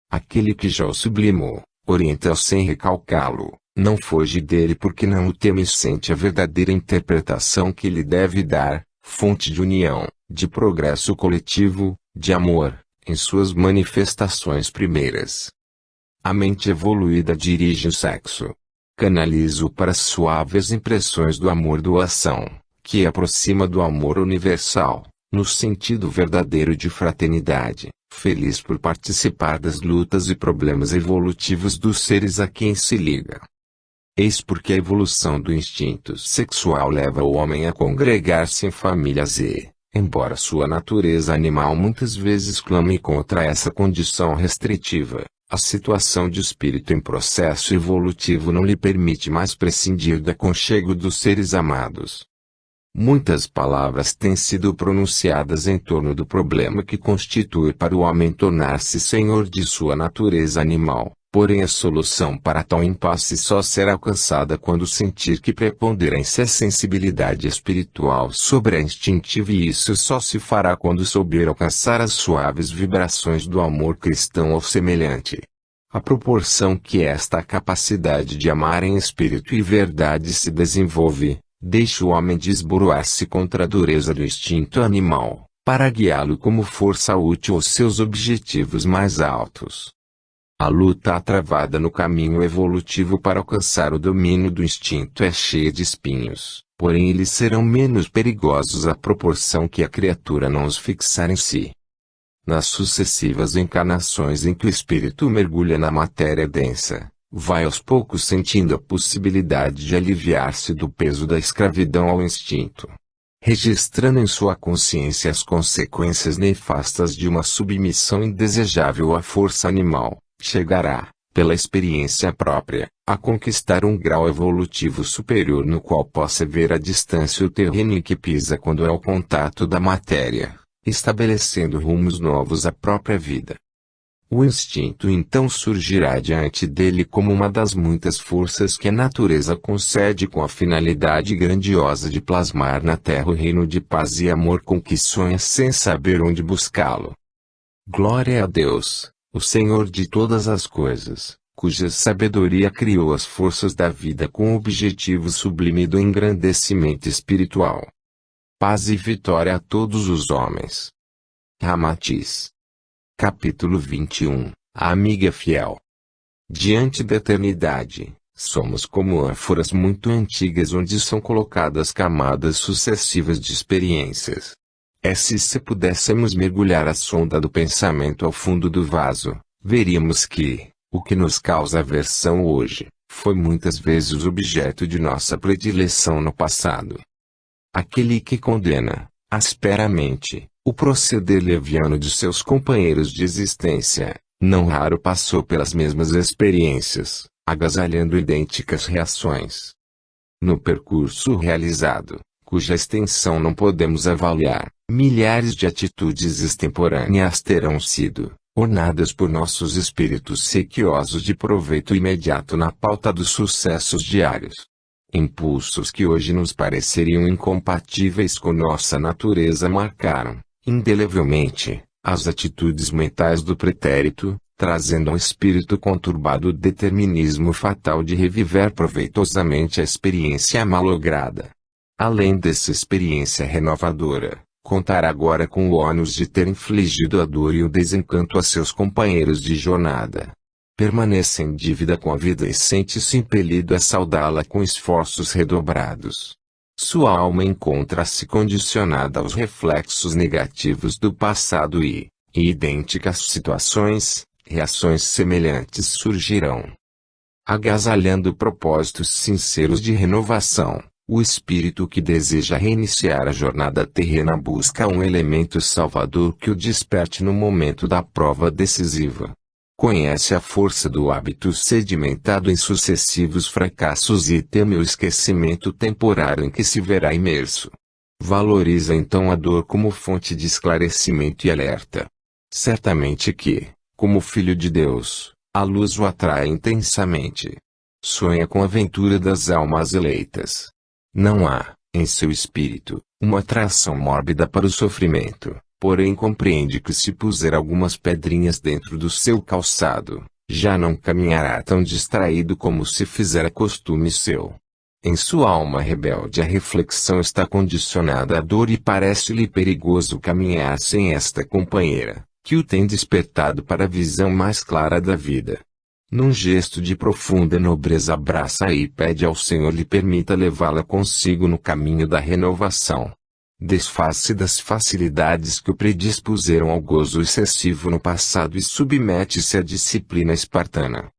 Aquele que já o sublimou, orienta-o sem recalcá-lo, não foge dele porque não o teme e sente a verdadeira interpretação que lhe deve dar, fonte de união, de progresso coletivo, de amor, em suas manifestações primeiras. A mente evoluída dirige o sexo. Canaliza-o para as suaves impressões do amor doação, que aproxima do amor universal, no sentido verdadeiro de fraternidade, feliz por participar das lutas e problemas evolutivos dos seres a quem se liga. Eis porque a evolução do instinto sexual leva o homem a congregar-se em famílias e, embora sua natureza animal muitas vezes clame contra essa condição restritiva, a situação de espírito em processo evolutivo não lhe permite mais prescindir do aconchego dos seres amados. Muitas palavras têm sido pronunciadas em torno do problema que constitui para o homem tornar-se senhor de sua natureza animal, porém a solução para tal impasse só será alcançada quando sentir que preponderância a sensibilidade espiritual sobre a instintiva e isso só se fará quando souber alcançar as suaves vibrações do amor cristão ao semelhante. À proporção que esta capacidade de amar em espírito e verdade se desenvolve, deixa o homem desboroar-se contra a dureza do instinto animal, para guiá-lo como força útil aos seus objetivos mais altos. A luta travada no caminho evolutivo para alcançar o domínio do instinto é cheia de espinhos, porém eles serão menos perigosos à proporção que a criatura não os fixar em si. Nas sucessivas encarnações em que o espírito mergulha na matéria densa, vai aos poucos sentindo a possibilidade de aliviar-se do peso da escravidão ao instinto. Registrando em sua consciência as consequências nefastas de uma submissão indesejável à força animal, chegará, pela experiência própria, a conquistar um grau evolutivo superior no qual possa ver à distância o terreno em que pisa quando é ao contato da matéria, estabelecendo rumos novos à própria vida. O instinto então surgirá diante dele como uma das muitas forças que a natureza concede com a finalidade grandiosa de plasmar na terra o reino de paz e amor com que sonha sem saber onde buscá-lo. Glória a Deus, o Senhor de todas as coisas, cuja sabedoria criou as forças da vida com o objetivo sublime do engrandecimento espiritual. Paz e vitória a todos os homens. Ramatiz. Capítulo 21. A amiga fiel. Diante da eternidade, somos como ânforas muito antigas onde são colocadas camadas sucessivas de experiências. Se pudéssemos mergulhar a sonda do pensamento ao fundo do vaso, veríamos que, o que nos causa aversão hoje, Foi muitas vezes objeto de nossa predileção no passado. Aquele que condena, asperamente, o proceder leviano de seus companheiros de existência, não raro passou pelas mesmas experiências, agasalhando idênticas reações. No percurso realizado, cuja extensão não podemos avaliar, milhares de atitudes extemporâneas terão sido ornadas por nossos espíritos sequiosos de proveito imediato na pauta dos sucessos diários. Impulsos que hoje nos pareceriam incompatíveis com nossa natureza marcaram, indelevelmente, as atitudes mentais do pretérito, trazendo ao espírito conturbado o determinismo fatal de reviver proveitosamente a experiência malograda. Além dessa experiência renovadora, contar agora com o ônus de ter infligido a dor e o desencanto a seus companheiros de jornada. Permanece em dívida com a vida e sente-se impelido a saudá-la com esforços redobrados. Sua alma encontra-se condicionada aos reflexos negativos do passado e idênticas situações, reações semelhantes surgirão. Agasalhando propósitos sinceros de renovação, o espírito que deseja reiniciar a jornada terrena busca um elemento salvador que o desperte no momento da prova decisiva. Conhece a força do hábito sedimentado em sucessivos fracassos e teme o esquecimento temporário em que se verá imerso. Valoriza então a dor como fonte de esclarecimento e alerta. Certamente que, como filho de Deus, a luz o atrai intensamente. Sonha com a ventura das almas eleitas. Não há, em seu espírito, uma atração mórbida para o sofrimento, porém compreende que se puser algumas pedrinhas dentro do seu calçado, já não caminhará tão distraído como se fizera costume seu. Em sua alma rebelde a reflexão está condicionada à dor e parece-lhe perigoso caminhar sem esta companheira, que o tem despertado para a visão mais clara da vida. Num gesto de profunda nobreza abraça-a e pede ao Senhor lhe permita levá-la consigo no caminho da renovação. Desfaz-se das facilidades que o predispuseram ao gozo excessivo no passado e submete-se à disciplina espartana.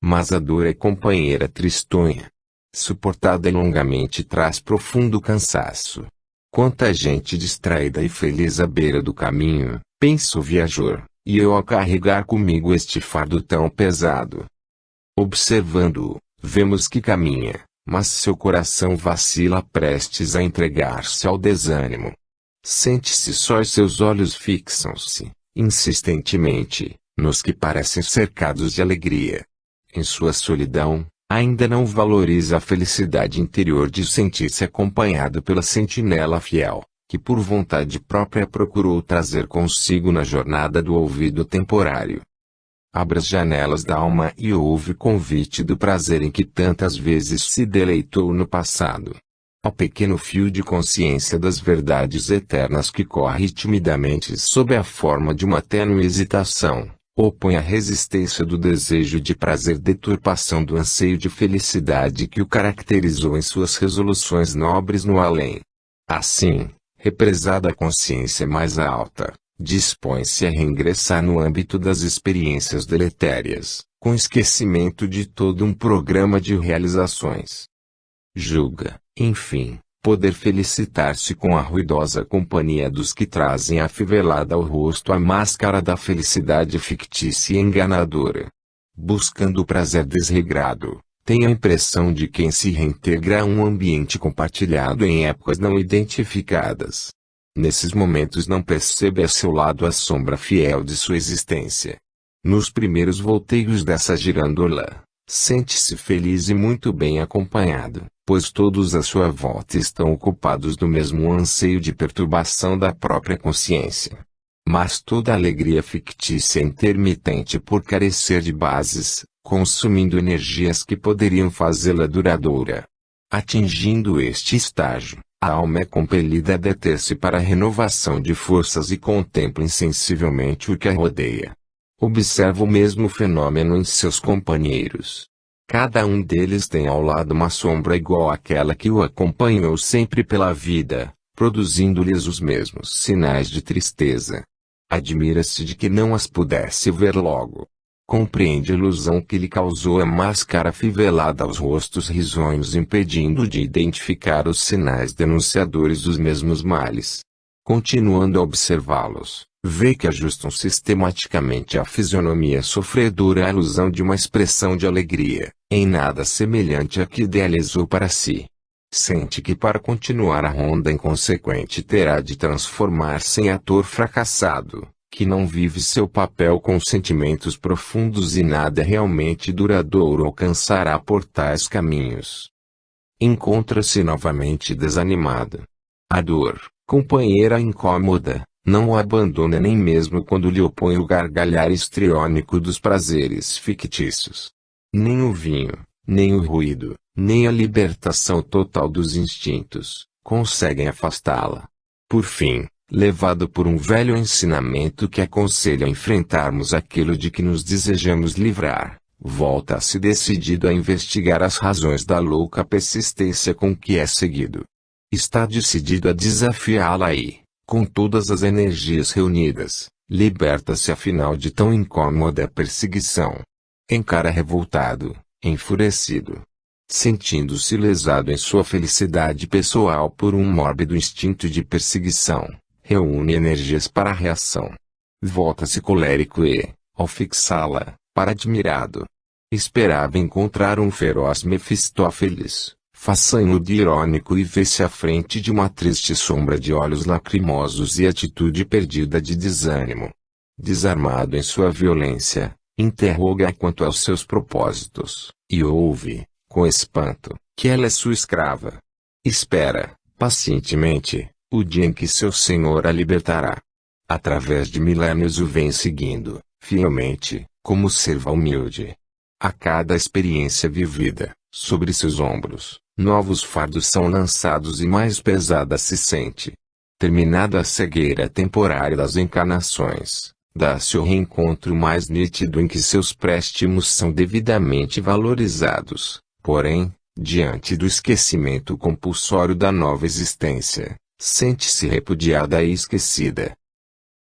Mas a dor é companheira tristonha. Suportada longamente traz profundo cansaço. Quanta gente distraída e feliz à beira do caminho, pensa o viajor, e eu a carregar comigo este fardo tão pesado. Observando-o, vemos que caminha, mas seu coração vacila prestes a entregar-se ao desânimo. Sente-se só e seus olhos fixam-se, insistentemente, nos que parecem cercados de alegria. Em sua solidão, ainda não valoriza a felicidade interior de sentir-se acompanhado pela sentinela fiel, que por vontade própria procurou trazer consigo na jornada do ouvido temporário. Abra as janelas da alma e ouve o convite do prazer em que tantas vezes se deleitou no passado. Ao pequeno fio de consciência das verdades eternas que corre timidamente sob a forma de uma tênue hesitação, opõe a resistência do desejo de prazer deturpação do anseio de felicidade que o caracterizou em suas resoluções nobres no além. Assim, represada a consciência mais alta, dispõe-se a reingressar no âmbito das experiências deletérias, com esquecimento de todo um programa de realizações. Julga, enfim, poder felicitar-se com a ruidosa companhia dos que trazem afivelada ao rosto a máscara da felicidade fictícia e enganadora. Buscando o prazer desregrado, tem a impressão de quem se reintegra a um ambiente compartilhado em épocas não identificadas. Nesses momentos não percebe a seu lado a sombra fiel de sua existência. Nos primeiros volteios dessa girandola, sente-se feliz e muito bem acompanhado, pois todos à sua volta estão ocupados do mesmo anseio de perturbação da própria consciência. Mas toda alegria fictícia é intermitente por carecer de bases, consumindo energias que poderiam fazê-la duradoura. Atingindo este estágio, a alma é compelida a deter-se para a renovação de forças e contempla insensivelmente o que a rodeia. Observa o mesmo fenômeno em seus companheiros. Cada um deles tem ao lado uma sombra igual àquela que o acompanhou sempre pela vida, produzindo-lhes os mesmos sinais de tristeza. Admira-se de que não as pudesse ver logo. Compreende a ilusão que lhe causou a máscara afivelada aos rostos risonhos, impedindo de identificar os sinais denunciadores dos mesmos males. Continuando a observá-los, vê que ajustam sistematicamente a fisionomia sofredora à ilusão de uma expressão de alegria, em nada semelhante à que idealizou para si. Sente que para continuar a ronda inconsequente terá de transformar-se em ator fracassado, que não vive seu papel com sentimentos profundos e nada realmente duradouro alcançará por tais caminhos. Encontra-se novamente desanimada. A dor, companheira incômoda, não o abandona nem mesmo quando lhe opõe o gargalhar histriônico dos prazeres fictícios. Nem o vinho, nem o ruído, nem a libertação total dos instintos, conseguem afastá-la. Por fim, levado por um velho ensinamento que aconselha a enfrentarmos aquilo de que nos desejamos livrar, volta-se decidido a investigar as razões da louca persistência com que é seguido. Está decidido a desafiá-la e, com todas as energias reunidas, liberta-se afinal de tão incômoda perseguição. Encara revoltado, enfurecido, sentindo-se lesado em sua felicidade pessoal por um mórbido instinto de perseguição. Reúne energias para a reação. Volta-se colérico e, ao fixá-la, para admirado. Esperava encontrar um feroz Mefistófeles, façanhudo e irônico, e vê-se à frente de uma triste sombra de olhos lacrimosos e atitude perdida de desânimo. Desarmado em sua violência, interroga-a quanto aos seus propósitos, e ouve, com espanto, que ela é sua escrava. Espera, pacientemente, o dia em que seu Senhor a libertará. Através de milênios o vem seguindo, fielmente, como serva humilde. A cada experiência vivida, sobre seus ombros, novos fardos são lançados e mais pesada se sente. Terminada a cegueira temporária das encarnações, dá-se o reencontro mais nítido em que seus préstimos são devidamente valorizados, porém, diante do esquecimento compulsório da nova existência, sente-se repudiada e esquecida.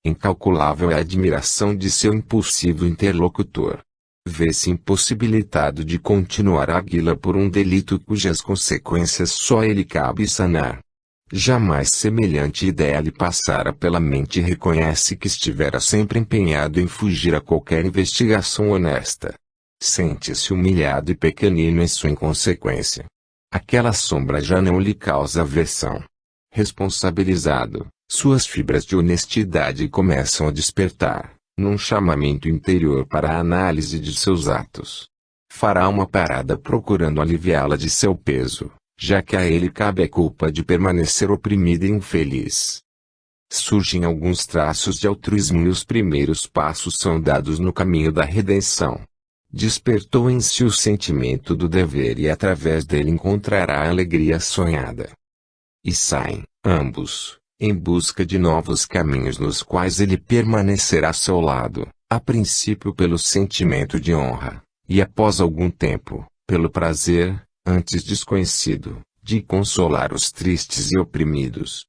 Incalculável é a admiração de seu impulsivo interlocutor. Vê-se impossibilitado de continuar a guila por um delito cujas consequências só ele cabe sanar. Jamais semelhante ideia lhe passara pela mente e reconhece que estivera sempre empenhado em fugir a qualquer investigação honesta. Sente-se humilhado e pequenino em sua inconsequência. Aquela sombra já não lhe causa aversão. Responsabilizado, suas fibras de honestidade começam a despertar, num chamamento interior para a análise de seus atos. Fará uma parada procurando aliviá-la de seu peso, já que a ele cabe a culpa de permanecer oprimido e infeliz. Surgem alguns traços de altruísmo e os primeiros passos são dados no caminho da redenção. Despertou em si o sentimento do dever e através dele encontrará a alegria sonhada. E saem, ambos, em busca de novos caminhos nos quais ele permanecerá a seu lado, a princípio pelo sentimento de honra, e após algum tempo, pelo prazer, antes desconhecido, de consolar os tristes e oprimidos.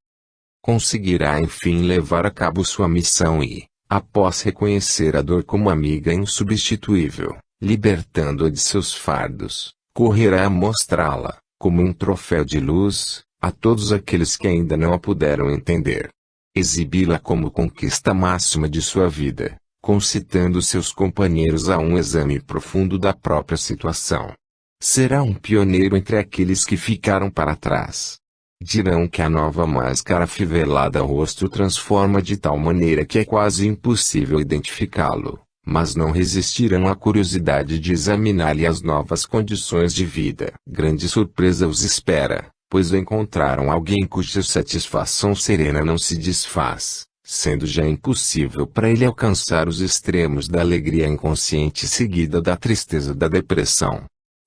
Conseguirá enfim levar a cabo sua missão e, após reconhecer a dor como amiga insubstituível, libertando-a de seus fardos, correrá a mostrá-la, como um troféu de luz, a todos aqueles que ainda não a puderam entender. Exibi-la como conquista máxima de sua vida, concitando seus companheiros a um exame profundo da própria situação. Será um pioneiro entre aqueles que ficaram para trás. Dirão que a nova máscara afivelada ao rosto transforma de tal maneira que é quase impossível identificá-lo, mas não resistirão à curiosidade de examinar-lhe as novas condições de vida. Grande surpresa os espera, pois encontraram alguém cuja satisfação serena não se desfaz, sendo já impossível para ele alcançar os extremos da alegria inconsciente seguida da tristeza da depressão.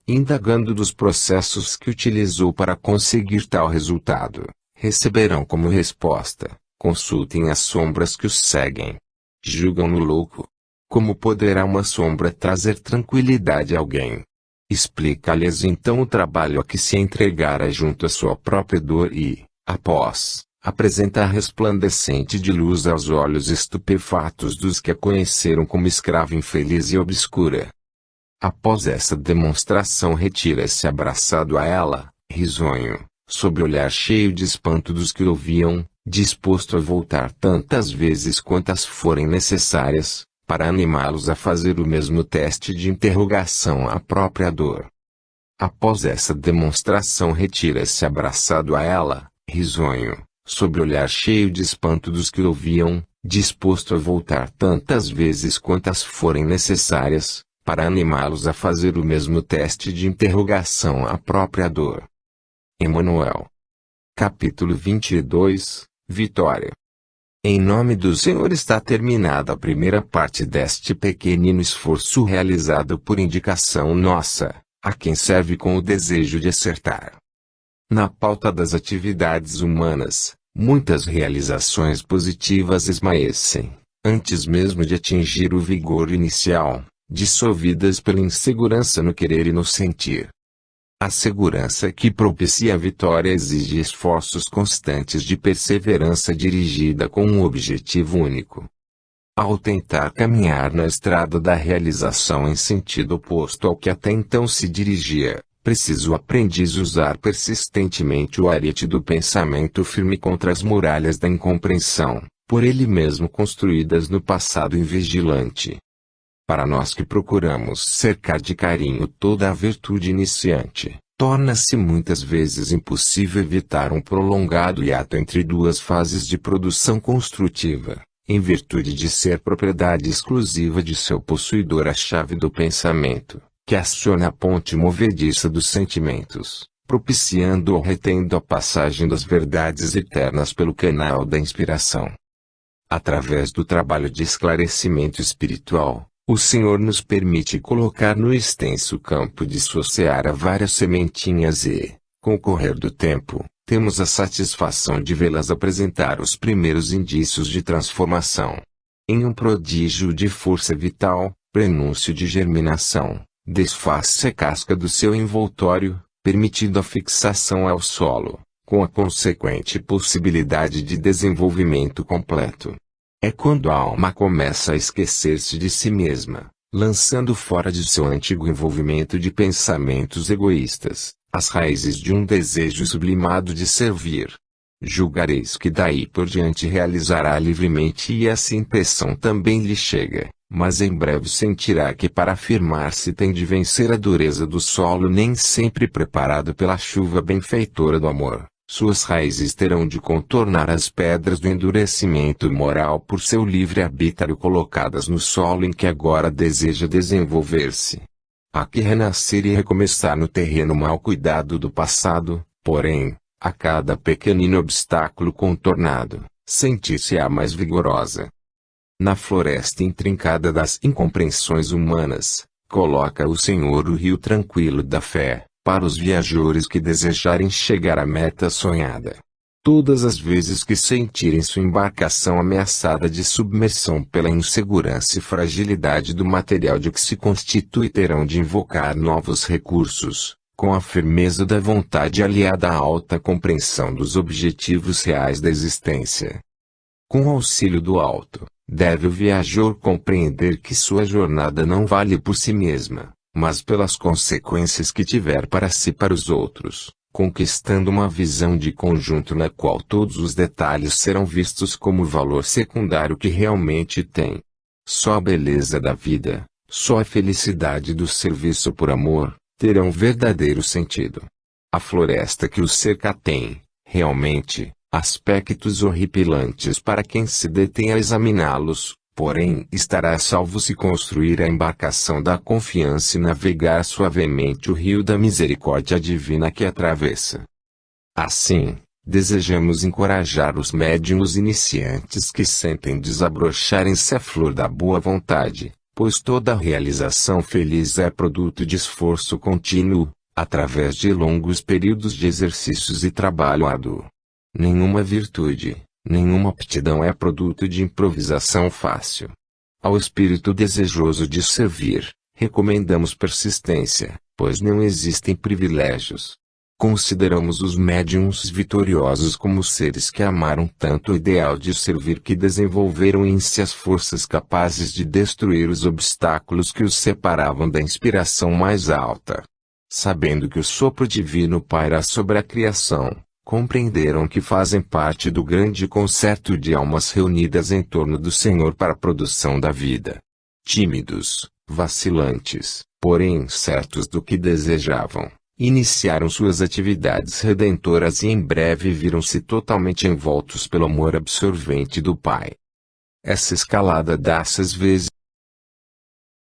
Indagando dos processos que utilizou para conseguir tal resultado, receberão como resposta: consultem as sombras que os seguem. Julgam-no louco. Como poderá uma sombra trazer tranquilidade a alguém? Explica-lhes então o trabalho a que se entregara junto à sua própria dor e, após, apresenta resplandecente de luz aos olhos estupefatos dos que a conheceram como escrava infeliz e obscura. Após essa demonstração retira-se abraçado a ela, risonho, sob o olhar cheio de espanto dos que ouviam, disposto a voltar tantas vezes quantas forem necessárias, para animá-los a fazer o mesmo teste de interrogação à própria dor. Após essa demonstração retira-se abraçado a ela, risonho, sob o olhar cheio de espanto dos que ouviam, disposto a voltar tantas vezes quantas forem necessárias, para animá-los a fazer o mesmo teste de interrogação à própria dor. Emanuel. Capítulo 22, Vitória. Em nome do Senhor está terminada a primeira parte deste pequenino esforço realizado por indicação nossa, a quem serve com o desejo de acertar. Na pauta das atividades humanas, muitas realizações positivas esmaecem, antes mesmo de atingir o vigor inicial, dissolvidas pela insegurança no querer e no sentir. A segurança que propicia a vitória exige esforços constantes de perseverança dirigida com um objetivo único. Ao tentar caminhar na estrada da realização em sentido oposto ao que até então se dirigia, preciso o aprendiz usar persistentemente o ariete do pensamento firme contra as muralhas da incompreensão, por ele mesmo construídas no passado invigilante. Para nós que procuramos cercar de carinho toda a virtude iniciante, torna-se muitas vezes impossível evitar um prolongado hiato entre duas fases de produção construtiva, em virtude de ser propriedade exclusiva de seu possuidor a chave do pensamento, que aciona a ponte movediça dos sentimentos, propiciando ou retendo a passagem das verdades eternas pelo canal da inspiração. Através do trabalho de esclarecimento espiritual, o Senhor nos permite colocar no extenso campo de sua seara várias sementinhas e, com o correr do tempo, temos a satisfação de vê-las apresentar os primeiros indícios de transformação. Em um prodígio de força vital, prenúncio de germinação, desfaz-se a casca do seu envoltório, permitindo a fixação ao solo, com a consequente possibilidade de desenvolvimento completo. É quando a alma começa a esquecer-se de si mesma, lançando fora de seu antigo envolvimento de pensamentos egoístas, as raízes de um desejo sublimado de servir. Julgareis que daí por diante realizará livremente e essa impressão também lhe chega, mas em breve sentirá que para afirmar-se tem de vencer a dureza do solo nem sempre preparado pela chuva benfeitora do amor. Suas raízes terão de contornar as pedras do endurecimento moral por seu livre arbítrio colocadas no solo em que agora deseja desenvolver-se. Há que renascer e recomeçar no terreno mal cuidado do passado, porém, a cada pequenino obstáculo contornado, sentir-se-á mais vigorosa. Na floresta intrincada das incompreensões humanas, coloca o Senhor o rio tranquilo da fé, para os viajores que desejarem chegar à meta sonhada. Todas as vezes que sentirem sua embarcação ameaçada de submersão pela insegurança e fragilidade do material de que se constitui, terão de invocar novos recursos, com a firmeza da vontade aliada à alta compreensão dos objetivos reais da existência. Com o auxílio do alto, deve o viajor compreender que sua jornada não vale por si mesma, mas pelas consequências que tiver para si e para os outros, conquistando uma visão de conjunto na qual todos os detalhes serão vistos como o valor secundário que realmente têm. Só a beleza da vida, só a felicidade do serviço por amor, terão verdadeiro sentido. A floresta que os cerca tem, realmente, aspectos horripilantes para quem se detém a examiná-los. Porém, estará a salvo se construir a embarcação da confiança e navegar suavemente o rio da misericórdia divina que atravessa. Assim, desejamos encorajar os médiuns iniciantes que sentem desabrocharem-se a flor da boa vontade, pois toda realização feliz é produto de esforço contínuo, através de longos períodos de exercícios e trabalho árduo. Nenhuma virtude, nenhuma aptidão é produto de improvisação fácil. Ao espírito desejoso de servir, recomendamos persistência, pois não existem privilégios. Consideramos os médiuns vitoriosos como seres que amaram tanto o ideal de servir que desenvolveram em si as forças capazes de destruir os obstáculos que os separavam da inspiração mais alta. Sabendo que o sopro divino paira sobre a criação, compreenderam que fazem parte do grande concerto de almas reunidas em torno do Senhor para a produção da vida. Tímidos, vacilantes, porém certos do que desejavam, iniciaram suas atividades redentoras e em breve viram-se totalmente envoltos pelo amor absorvente do Pai. Essa escalada dá-se às vezes